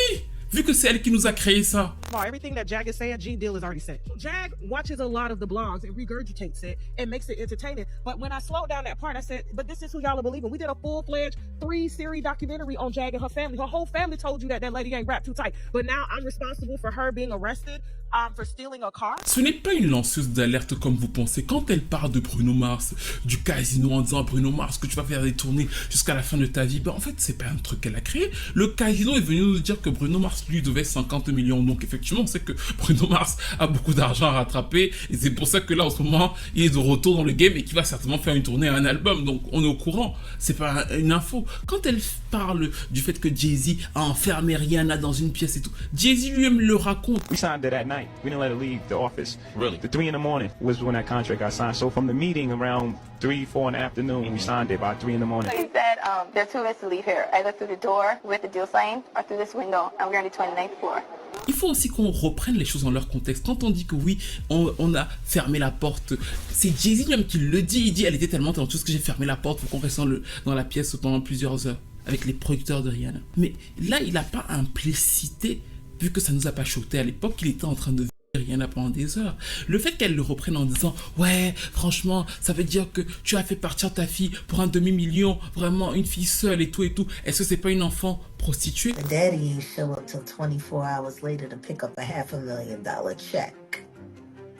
A: vu que c'est elle qui nous a créé ça.
G: Everything that Jag is saying, G Deal is already said. Jag watches a lot of the blogs and regurgitates it and makes it entertaining. But when I slowed down that part, I said, but this is who y'all are believing. We did a full-fledged 3-series documentary on Jag and her family. Her whole family told you that lady ain't wrapped too tight. But now I'm responsible for her being arrested for stealing a car.
A: Ce n'est pas une lanceuse d'alerte comme vous pensez. Quand elle parle de Bruno Mars, du casino en disant Bruno Mars que tu vas faire des tournées jusqu'à la fin de ta vie, ben en fait c'est pas un truc qu'elle a créé. Le casino est venu nous dire que Bruno Mars lui devait 50 millions. Donc effectivement on sait que Bruno Mars a beaucoup d'argent à rattraper et c'est pour ça que là en ce moment il est de retour dans le game et qu'il va certainement faire une tournée, un album. Donc on est au courant. C'est pas une info. Quand elle parle du fait que Jay-Z a enfermé Rihanna dans une pièce et tout, Jay-Z lui-même le raconte.
B: We signed her that night. We didn't let her leave the office. Really? The 3 in the morning was when that contract got signed. So from the meeting around 3, 4 in the afternoon, we signed it by 3 in the morning.
M: So he said there are 2 ways to leave here, either through the door with the deal signed or through this window, and we're on the 29th floor.
A: Il faut aussi qu'on reprenne les choses dans leur contexte. Quand on dit que oui, on a fermé la porte, c'est Jay-Z même qui le dit. Il dit, elle était tellement talentueuse que j'ai fermé la porte pour qu'on reste dans la pièce pendant plusieurs heures avec les producteurs de Rihanna. Mais là, il n'a pas implicité, vu que ça nous a pas choqué à l'époque, qu'il était en train de Rihanna pendant des heures. Le fait qu'elle le reprenne en disant ouais franchement ça veut dire que tu as fait partir ta fille pour un demi-million, vraiment une fille seule et tout, est-ce que c'est pas une enfant prostituée?
N: The daddy ain't show up till 24 hours later to pick up a $500,000 check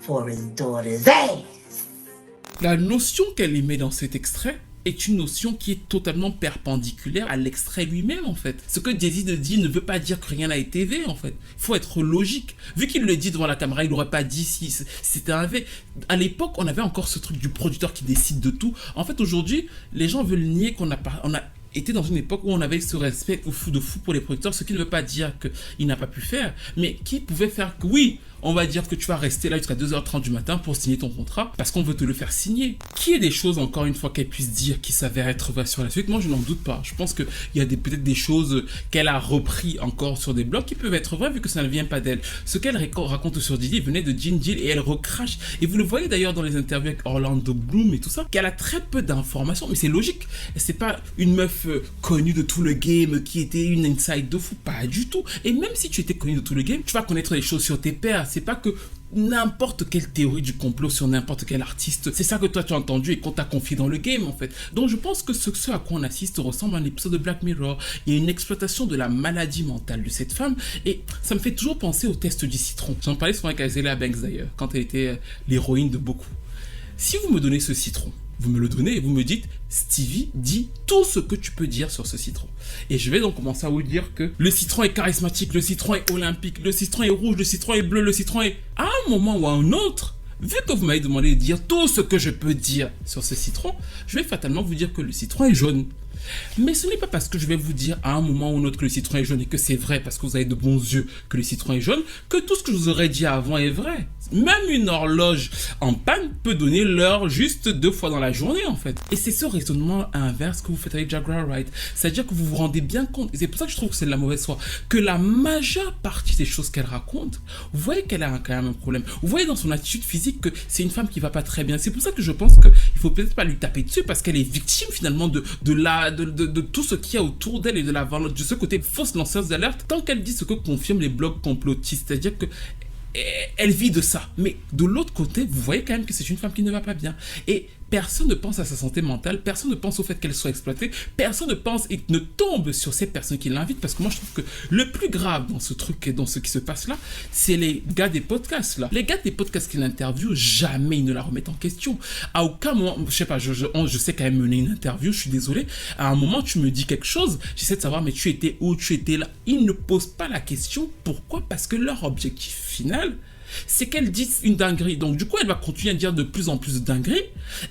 N: for his daughter's ass.
A: La notion qu'elle émet dans cet extrait est une notion qui est totalement perpendiculaire à l'extrait lui-même en fait. Ce que Jay-Z dit ne veut pas dire que rien n'a été V en fait. Il faut être logique. Vu qu'il le dit devant la caméra, il n'aurait pas dit si c'était un V. À l'époque, on avait encore ce truc du producteur qui décide de tout. En fait, aujourd'hui, les gens veulent nier qu'on a été dans une époque où on avait ce respect de fou pour les producteurs, ce qui ne veut pas dire qu'il n'a pas pu faire, mais qui pouvait faire que oui, on va dire que tu vas rester là jusqu'à 2h30 du matin pour signer ton contrat parce qu'on veut te le faire signer. Qu'il y ait des choses, encore une fois, qu'elle puisse dire qui s'avèrent être vraies sur la suite, moi je n'en doute pas. Je pense qu'il y a peut-être des choses qu'elle a repris encore sur des blogs qui peuvent être vraies vu que ça ne vient pas d'elle. Ce qu'elle raconte sur Diddy venait de Gene Deal et elle recrache. Et vous le voyez d'ailleurs dans les interviews avec Orlando Bloom et tout ça, qu'elle a très peu d'informations, mais c'est logique. C'est pas une meuf connue de tout le game qui était une inside de fou, pas du tout. Et même si tu étais connue de tout le game, tu vas connaître les choses sur tes pairs. C'est pas que n'importe quelle théorie du complot sur n'importe quel artiste, c'est ça que toi tu as entendu et qu'on t'a confié dans le game en fait. Donc je pense que ce à quoi on assiste ressemble à un épisode de Black Mirror. Il y a une exploitation de la maladie mentale de cette femme et ça me fait toujours penser au test du citron. J'en parlais souvent avec Azealia Banks d'ailleurs, quand elle était l'héroïne de beaucoup. Si vous me donnez ce citron, vous me le donnez et vous me dites Stevie, dis tout ce que tu peux dire sur ce citron. Et je vais donc commencer à vous dire que le citron est charismatique, le citron est olympique, le citron est rouge, le citron est bleu, le citron est... À un moment ou à un autre, vu que vous m'avez demandé de dire tout ce que je peux dire sur ce citron, je vais fatalement vous dire que le citron est jaune. Mais ce n'est pas parce que je vais vous dire à un moment ou un autre que le citron est jaune et que c'est vrai parce que vous avez de bons yeux que le citron est jaune, que tout ce que je vous aurais dit avant est vrai. Même une horloge en panne peut donner l'heure juste 2 fois dans la journée en fait. Et c'est ce raisonnement inverse que vous faites avec Jaguar Wright. C'est-à-dire que vous vous rendez bien compte, et c'est pour ça que je trouve que c'est de la mauvaise foi, que la majeure partie des choses qu'elle raconte, vous voyez qu'elle a quand même un problème. Vous voyez dans son attitude physique que c'est une femme qui va pas très bien. C'est pour ça que je pense qu'il faut peut-être pas lui taper dessus parce qu'elle est victime finalement de tout ce qu'il y a autour d'elle et de ce côté fausse lanceuse d'alerte. Tant qu'elle dit ce que confirment les blogs complotistes, c'est-à-dire que elle vit de ça. Mais de l'autre côté, vous voyez quand même que c'est une femme qui ne va pas bien. Et personne ne pense à sa santé mentale, personne ne pense au fait qu'elle soit exploitée, personne ne pense et ne tombe sur ces personnes qui l'invitent. Parce que moi, je trouve que le plus grave dans ce truc et dans ce qui se passe là, c'est les gars des podcasts là. Les gars des podcasts qui l'interviewent, jamais ils ne la remettent en question. À aucun moment, je sais pas, je sais quand même mener une interview, je suis désolé. À un moment, tu me dis quelque chose, j'essaie de savoir, mais tu étais où, tu étais là. Ils ne posent pas la question. Pourquoi? Parce que leur objectif final, c'est qu'elle dise une dinguerie. Donc du coup, elle va continuer à dire de plus en plus de dingueries.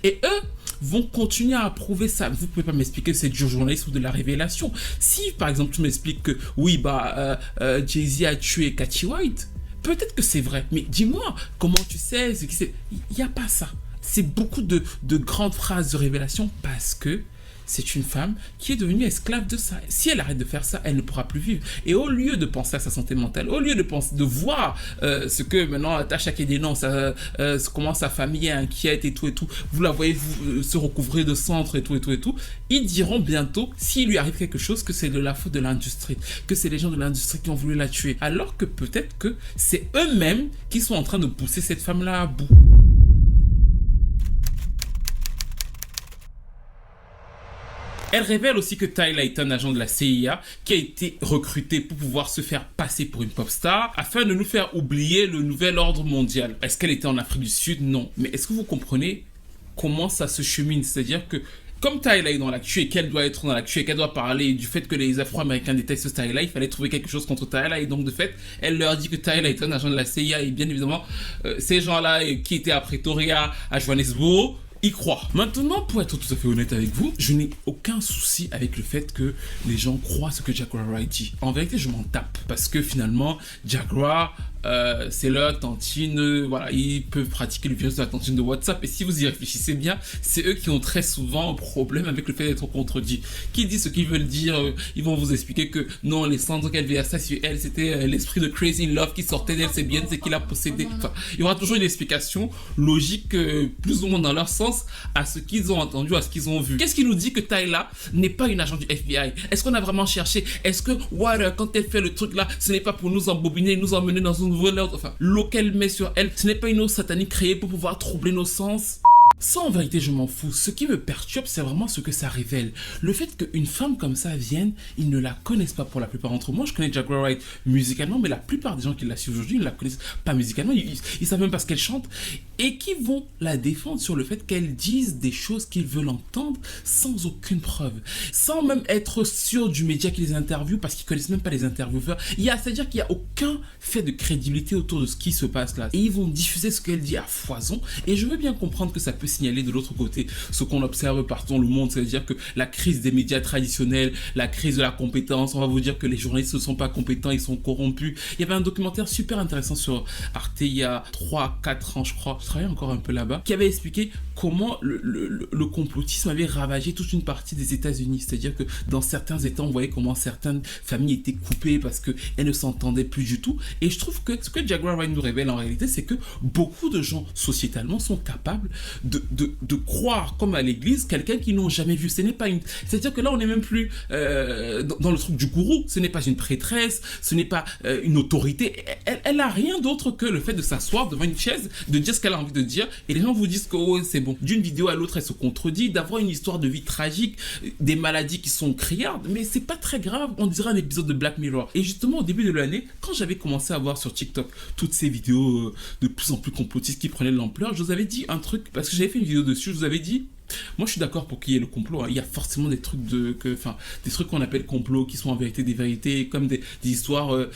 A: Et eux vont continuer à approuver ça. Vous pouvez pas m'expliquer que c'est du journalisme ou de la révélation. Si, par exemple, tu m'expliques que, oui, Jay-Z a tué Katy White, peut-être que c'est vrai. Mais dis-moi, comment tu sais ce qui c'est... Il n'y a pas ça. C'est beaucoup de grandes phrases de révélation parce que c'est une femme qui est devenue esclave de ça. Si elle arrête de faire ça, elle ne pourra plus vivre. Et au lieu de penser à sa santé mentale, au lieu de voir ce que maintenant Tasha qui dénonce, comment sa famille est inquiète et tout, vous la voyez se recouvrir de centre et tout, ils diront bientôt, s'il lui arrive quelque chose, que c'est de la faute de l'industrie, que c'est les gens de l'industrie qui ont voulu la tuer. Alors que peut-être que c'est eux-mêmes qui sont en train de pousser cette femme-là à bout. Elle révèle aussi que Tyla est un agent de la CIA qui a été recruté pour pouvoir se faire passer pour une pop star afin de nous faire oublier le nouvel ordre mondial. Est-ce qu'elle était en Afrique du Sud? Non. Mais est-ce que vous comprenez comment ça se chemine? C'est-à-dire que comme Tyla est dans l'actu et qu'elle doit être dans l'actu et qu'elle doit parler du fait que les Afro-Américains détestent Tyla, il fallait trouver quelque chose contre Tyla et donc de fait, elle leur dit que Tyla est un agent de la CIA et bien évidemment, ces gens-là qui étaient à Pretoria, à Johannesburg, y croient. Maintenant, pour être tout à fait honnête avec vous, je n'ai aucun souci avec le fait que les gens croient ce que Jaguar Wright dit. En vérité, je m'en tape parce que finalement, Jaguar, c'est leur tantine, voilà, ils peuvent pratiquer le virus de la tantine de WhatsApp et si vous y réfléchissez bien, c'est eux qui ont très souvent un problème avec le fait d'être contredit. Qui dit ce qu'ils veulent dire, ils vont vous expliquer que non, les cendres qu'elle versa sur elle, c'était l'esprit de Crazy in Love qui sortait d'elle, c'est bien, c'est qu'il a possédé. Enfin, il y aura toujours une explication logique, plus ou moins dans leur sens, à ce qu'ils ont entendu, à ce qu'ils ont vu. Qu'est-ce qui nous dit que Tyla n'est pas une agent du FBI? Est-ce qu'on a vraiment cherché? Est-ce que, quand elle fait le truc là, ce n'est pas pour nous embobiner, nous emmener dans une enfin, l'eau qu'elle met sur elle, ce n'est pas une eau satanique créée pour pouvoir troubler nos sens? Ça, en vérité, je m'en fous. Ce qui me perturbe, c'est vraiment ce que ça révèle. Le fait qu'une femme comme ça vienne, ils ne la connaissent pas pour la plupart d'entre eux. Moi, je connais Jaguar Wright musicalement, mais la plupart des gens qui la suivent aujourd'hui ne la connaissent pas musicalement. Ils savent même pas ce qu'elle chante. Et qui vont la défendre sur le fait qu'elle dise des choses qu'ils veulent entendre sans aucune preuve. Sans même être sûr du média qui les interviewe, parce qu'ils connaissent même pas les intervieweurs. C'est-à-dire qu'il n'y a aucun fait de crédibilité autour de ce qui se passe là. Et ils vont diffuser ce qu'elle dit à foison. Et je veux bien comprendre que ça peut signaler de l'autre côté ce qu'on observe partout dans le monde, c'est-à-dire que la crise des médias traditionnels, la crise de la compétence, on va vous dire que les journalistes ne sont pas compétents, ils sont corrompus. Il y avait un documentaire super intéressant sur Arte il y a 3-4 ans je crois, je travaillais encore un peu là-bas, qui avait expliqué comment le complotisme avait ravagé toute une partie des États-Unis, c'est-à-dire que dans certains États on voyait comment certaines familles étaient coupées parce qu'elles ne s'entendaient plus du tout, et je trouve que ce que Jaguar Wright nous révèle en réalité, c'est que beaucoup de gens sociétalement sont capables de croire comme à l'église quelqu'un qu'ils n'ont jamais vu. Ce n'est pas une... C'est-à-dire que là on n'est même plus dans le truc du gourou, ce n'est pas une prêtresse, ce n'est pas une autorité, elle a rien d'autre que le fait de s'asseoir devant une chaise, de dire ce qu'elle a envie de dire, et les gens vous disent que oh, c'est bon. D'une vidéo à l'autre elle se contredit, d'avoir une histoire de vie tragique, des maladies qui sont criardes, mais c'est pas très grave, on dirait un épisode de Black Mirror. Et justement au début de l'année, quand j'avais commencé à voir sur TikTok toutes ces vidéos de plus en plus complotistes qui prenaient de l'ampleur, je vous avais dit un truc, parce que j'avais fait une vidéo dessus, je vous avais dit, moi je suis d'accord pour qu'il y ait le complot, hein. Il y a forcément des trucs des trucs qu'on appelle complots qui sont en vérité des vérités, comme des histoires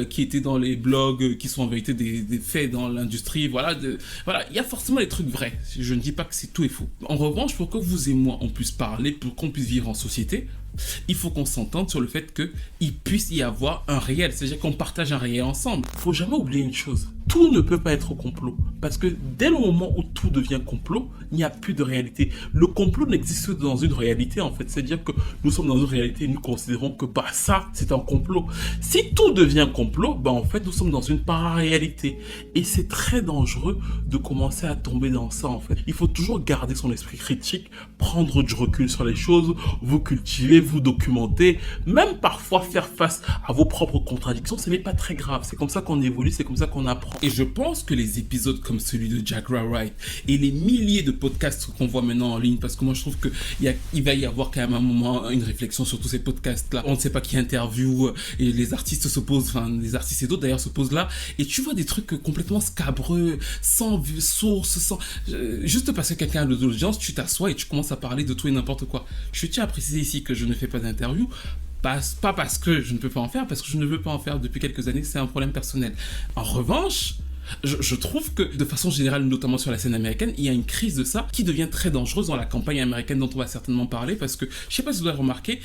A: qui étaient dans les blogs, qui sont en vérité des faits dans l'industrie, voilà, il y a forcément des trucs vrais, je ne dis pas que c'est tout et faux. En revanche, pour que vous et moi on puisse parler, pour qu'on puisse vivre en société, Il faut qu'on s'entende sur le fait qu'il puisse y avoir un réel, c'est-à-dire qu'on partage un réel ensemble. Il ne faut jamais oublier une chose, tout ne peut pas être complot, parce que dès le moment où tout devient complot, il n'y a plus de réalité. Le complot n'existe que dans une réalité en fait, c'est-à-dire que nous sommes dans une réalité et nous considérons que ça c'est un complot. Si tout devient complot, en fait nous sommes dans une para-réalité et c'est très dangereux de commencer à tomber dans ça en fait. Il faut toujours garder son esprit critique, prendre du recul sur les choses, vous cultiver, vous documenter, même parfois faire face à vos propres contradictions, ce n'est pas très grave, c'est comme ça qu'on évolue, c'est comme ça qu'on apprend. Et je pense que les épisodes comme celui de Jaguar Wright et les milliers de podcasts qu'on voit maintenant en ligne, parce que moi je trouve qu'il va y avoir quand même un moment, une réflexion sur tous ces podcasts là, on ne sait pas qui interviewe, et les artistes se posent, enfin les artistes et d'autres d'ailleurs se posent là, et tu vois des trucs complètement scabreux, sans source, sans... juste parce que quelqu'un a de l'audience, tu t'assois et tu commences à parler de tout et n'importe quoi. Je tiens à préciser ici que je ne fais pas d'interview, pas parce que je ne peux pas en faire, parce que je ne veux pas en faire depuis quelques années, c'est un problème personnel. En revanche, je trouve que de façon générale, notamment sur la scène américaine, il y a une crise de ça qui devient très dangereuse dans la campagne américaine dont on va certainement parler, parce que, je sais pas si vous avez remarqué,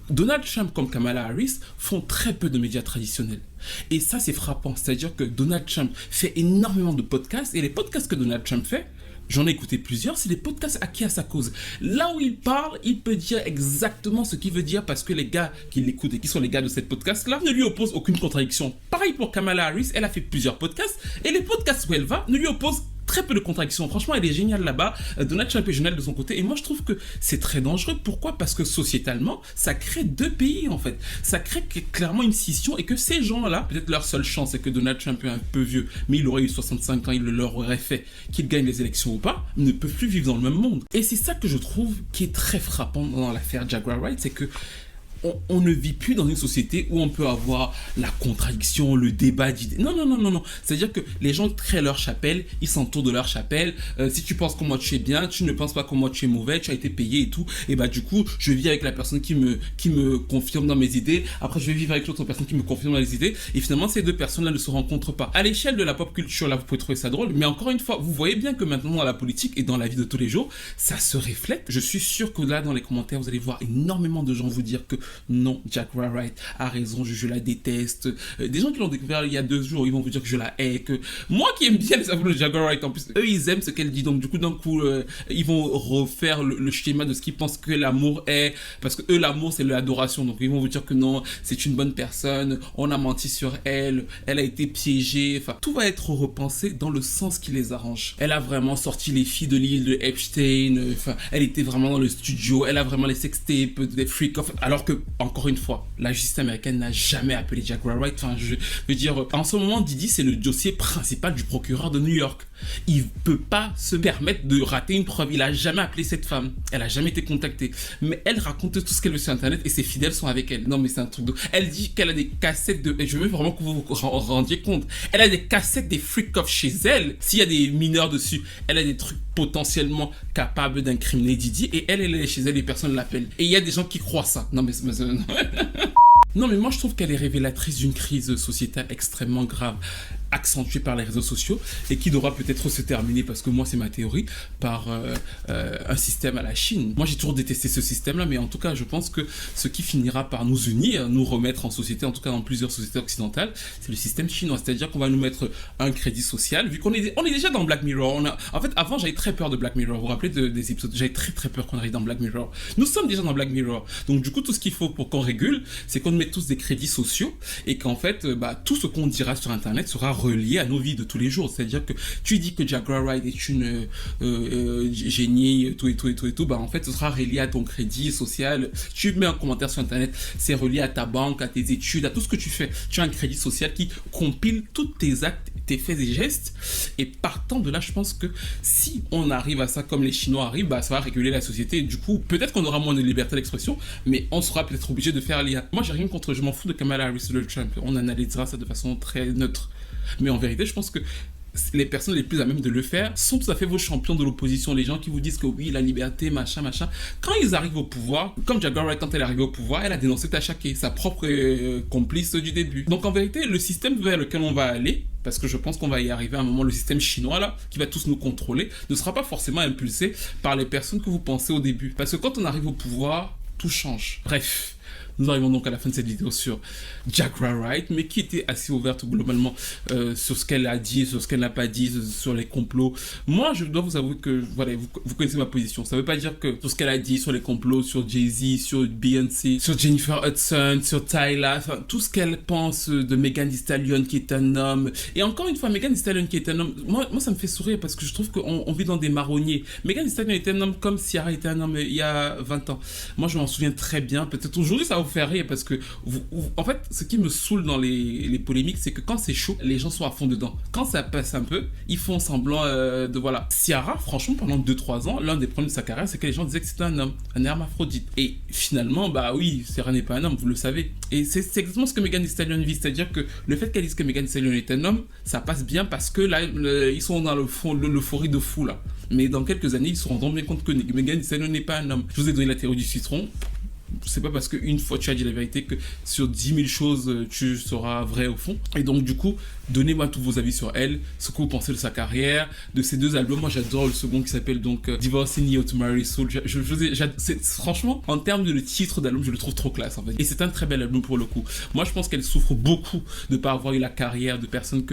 A: Donald Trump comme Kamala Harris font très peu de médias traditionnels. Et ça, c'est frappant. C'est-à-dire que Donald Trump fait énormément de podcasts, et les podcasts que Donald Trump fait, j'en ai écouté plusieurs, c'est des podcasts acquis à sa cause. Là où il parle, il peut dire exactement ce qu'il veut dire parce que les gars qui l'écoutent et qui sont les gars de cette podcast-là ne lui opposent aucune contradiction. Pareil pour Kamala Harris, elle a fait plusieurs podcasts et les podcasts où elle va ne lui opposent très peu de contradictions. Franchement, elle est géniale là-bas. Donald Trump est génial de son côté. Et moi, je trouve que c'est très dangereux. Pourquoi ? Parce que sociétalement, ça crée deux pays, en fait. Ça crée clairement une scission et que ces gens-là, peut-être leur seule chance, c'est que Donald Trump est un peu vieux, mais il aurait eu 65 ans, il le leur aurait fait, qu'il gagne les élections ou pas, ne peut plus vivre dans le même monde. Et c'est ça que je trouve qui est très frappant dans l'affaire Jaguar Wright, c'est que on ne vit plus dans une société où on peut avoir la contradiction, le débat d'idées. Non. C'est-à-dire que les gens créent leur chapelle, ils s'entourent de leur chapelle. Si tu penses que moi tu es bien, tu ne penses pas que moi tu es mauvais, tu as été payé et tout. Et du coup, je vis avec la personne qui me confirme dans mes idées. Après, je vais vivre avec l'autre personne qui me confirme dans les idées. Et finalement, ces deux personnes-là ne se rencontrent pas. À l'échelle de la pop culture, là, vous pouvez trouver ça drôle. Mais encore une fois, vous voyez bien que maintenant, dans la politique et dans la vie de tous les jours, ça se reflète. Je suis sûr que là, dans les commentaires, vous allez voir énormément de gens vous dire que non, Jaguar Wright a raison, je la déteste. Des gens qui l'ont découvert il y a 2 jours, ils vont vous dire que je la hais, que moi qui aime bien les aveux de Jaguar Wright, en plus, eux ils aiment ce qu'elle dit, donc du coup d'un coup ils vont refaire le schéma de ce qu'ils pensent que l'amour est, parce que eux l'amour c'est l'adoration, donc ils vont vous dire que non, c'est une bonne personne, on a menti sur elle, elle a été piégée, enfin tout va être repensé dans le sens qui les arrange. Elle a vraiment sorti les filles de l'île de Epstein, enfin elle était vraiment dans le studio, elle a vraiment les sextapes, des freak-off, alors que encore une fois, la justice américaine n'a jamais appelé Jaguar Wright. Enfin, je veux dire, en ce moment, Diddy, c'est le dossier principal du procureur de New York. Il peut pas se permettre de rater une preuve. Il a jamais appelé cette femme. Elle a jamais été contactée. Mais elle raconte tout ce qu'elle veut sur Internet et ses fidèles sont avec elle. Non, mais c'est un truc de... Elle dit qu'elle a des cassettes de... Et je veux vraiment que vous vous rendiez compte. Elle a des cassettes des freak-off chez elle. S'il y a des mineurs dessus, elle a des trucs potentiellement capables d'incriminer Diddy et elle est chez elle et personne ne l'appelle. Et il y a des gens qui croient ça. Non, mais non, mais moi je trouve qu'elle est révélatrice d'une crise sociétale extrêmement grave, accentuée par les réseaux sociaux et qui devra peut-être se terminer, parce que moi c'est ma théorie, par un système à la Chine. Moi j'ai toujours détesté ce système-là, mais en tout cas je pense que ce qui finira par nous unir, nous remettre en société, en tout cas dans plusieurs sociétés occidentales, c'est le système chinois. C'est-à-dire qu'on va nous mettre un crédit social, vu qu'on est déjà dans Black Mirror. En fait, avant j'avais très peur de Black Mirror. Vous vous rappelez des épisodes, j'avais très peur qu'on arrive dans Black Mirror. Nous sommes déjà dans Black Mirror. Donc du coup tout ce qu'il faut pour qu'on régule, c'est qu'on mette tous des crédits sociaux et qu'en fait tout ce qu'on dira sur Internet sera relié à nos vies de tous les jours. C'est-à-dire que tu dis que Jaguar Wright est une génie, tout, en fait ce sera relié à ton crédit social. Tu mets un commentaire sur Internet, c'est relié à ta banque, à tes études, à tout ce que tu fais. Tu as un crédit social qui compile tous tes actes, tes faits et gestes, et partant de là, je pense que si on arrive à ça comme les Chinois arrivent, ça va réguler la société, et du coup, peut-être qu'on aura moins de liberté d'expression, mais on sera peut-être obligé de faire l'IA. Moi, j'ai rien contre, je m'en fous de Kamala Harris de Trump, on analysera ça de façon très neutre. Mais en vérité, je pense que les personnes les plus à même de le faire sont tout à fait vos champions de l'opposition, les gens qui vous disent que oui, la liberté, machin. Quand ils arrivent au pouvoir, comme Jaguar Wright, quand elle est arrivée au pouvoir, elle a dénoncé Tachake, sa propre complice du début. Donc en vérité, le système vers lequel on va aller, parce que je pense qu'on va y arriver à un moment, le système chinois là, qui va tous nous contrôler, ne sera pas forcément impulsé par les personnes que vous pensez au début. Parce que quand on arrive au pouvoir, tout change. Bref. Nous arrivons donc à la fin de cette vidéo sur Jaguar Wright, mais qui était assez ouverte globalement sur ce qu'elle a dit, sur ce qu'elle n'a pas dit, sur les complots. Moi, je dois vous avouer que, voilà, vous connaissez ma position. Ça ne veut pas dire que tout ce qu'elle a dit sur les complots, sur Jay-Z, sur Beyoncé, sur Jennifer Hudson, sur Tyla, enfin, tout ce qu'elle pense de Megan Thee Stallion qui est un homme. Et encore une fois, Megan Thee Stallion qui est un homme, moi ça me fait sourire parce que je trouve qu'on vit dans des marronniers. Megan Thee Stallion était un homme comme Ciara était un homme il y a 20 ans. Moi, je m'en souviens très bien. Peut-être aujourd'hui, ça va vous faire rire parce que, en fait, ce qui me saoule dans les polémiques, c'est que quand c'est chaud, les gens sont à fond dedans. Quand ça passe un peu, ils font semblant de voilà. Ciara, franchement, pendant 2-3 ans, l'un des problèmes de sa carrière, c'est que les gens disaient que c'était un homme, un hermaphrodite. Et finalement, bah oui, Ciara n'est pas un homme, vous le savez. Et c'est exactement ce que Megan Thee Stallion vit, c'est-à-dire que le fait qu'elle dise que Megan Thee Stallion est un homme, ça passe bien parce que là, ils sont dans l'euphorie de fou là. Mais dans quelques années, ils se rendront bien compte que Megan Thee Stallion n'est pas un homme. Je vous ai donné la théorie du citron. C'est pas parce qu'une fois tu as dit la vérité que sur 10 000 choses tu seras vrai au fond. Et donc du coup, donnez-moi tous vos avis sur elle, ce que vous pensez de sa carrière, de ces 2 albums. Moi j'adore le second qui s'appelle donc Divorcing You to Marry Soul. Franchement, en termes de titre d'album, je le trouve trop classe en fait. Et c'est un très bel album pour le coup. Moi je pense qu'elle souffre beaucoup de ne pas avoir eu la carrière de personnes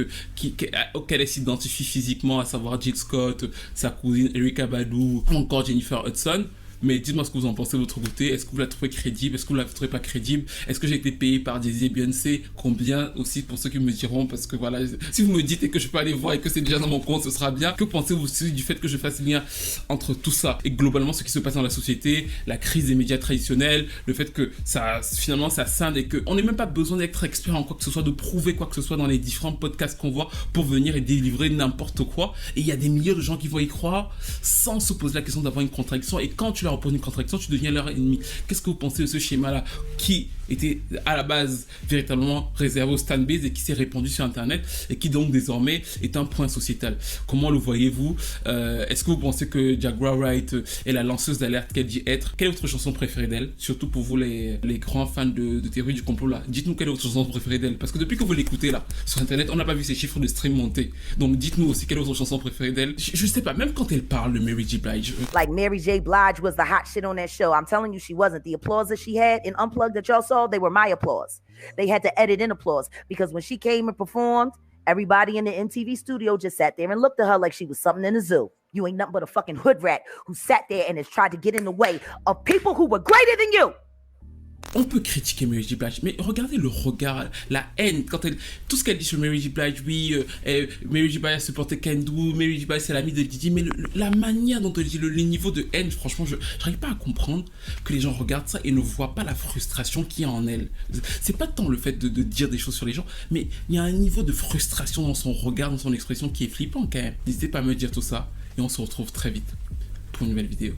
A: auxquelles elle s'identifie physiquement, à savoir Jill Scott, sa cousine Erykah Badu, ou encore Jennifer Hudson. Mais dites-moi ce que vous en pensez de votre côté. Est-ce que vous la trouvez crédible? Est-ce que vous la trouvez pas crédible? Est-ce que j'ai été payé par Jay-Z et Beyoncé? Combien aussi pour ceux qui me diront? Parce que voilà, si vous me dites et que je peux aller voir et que c'est déjà dans mon compte, ce sera bien. Que pensez-vous aussi du fait que je fasse le lien entre tout ça et globalement ce qui se passe dans la société, la crise des médias traditionnels, le fait que ça, finalement, ça scinde et qu'on n'ait même pas besoin d'être expert en quoi que ce soit, de prouver quoi que ce soit dans les différents podcasts qu'on voit pour venir et délivrer n'importe quoi. Et il y a des milliers de gens qui vont y croire sans se poser la question d'avoir une contradiction. Et quand tu leur poses une contradiction, tu deviens leur ennemi. Qu'est-ce que vous pensez de ce schéma-là qui était à la base véritablement réservé au stand-base et qui s'est répandu sur Internet et qui donc désormais est un point sociétal? Comment le voyez-vous? Est-ce que vous pensez que Jaguar Wright est la lanceuse d'alerte qu'elle dit être? Quelle est votre chanson préférée d'elle? Surtout pour vous les grands fans de théorie du complot là. Dites-nous quelle est votre chanson préférée d'elle, parce que depuis que vous l'écoutez là sur Internet, on n'a pas vu ses chiffres de stream monter. Donc dites-nous aussi quelle est votre chanson préférée d'elle. Je sais pas, même quand elle parle de Mary J. Blige.
C: Like Mary J. Blige was the hot shit on that show. I'm telling you, she wasn't. The applause that she had in Unplugged that y'all saw, they were my applause. They had to edit in applause because when she came and performed, everybody in the MTV studio just sat there and looked at her like she was something in the zoo. You ain't nothing but a fucking hood rat who sat there and has tried to get in the way of people who were greater than you.
A: On peut critiquer Mary J. Blige, mais regardez le regard, la haine, quand elle, tout ce qu'elle dit sur Mary J. Blige, oui, Mary J. Blige supportait Kendu, Mary J. Blige c'est l'ami de Didi, mais la manière dont elle dit, le niveau de haine, franchement, je n'arrive pas à comprendre que les gens regardent ça et ne voient pas la frustration qu'il y a en elle. C'est pas tant le fait de dire des choses sur les gens, mais il y a un niveau de frustration dans son regard, dans son expression qui est flippant quand même. N'hésitez pas à me dire tout ça, et on se retrouve très vite pour une nouvelle vidéo.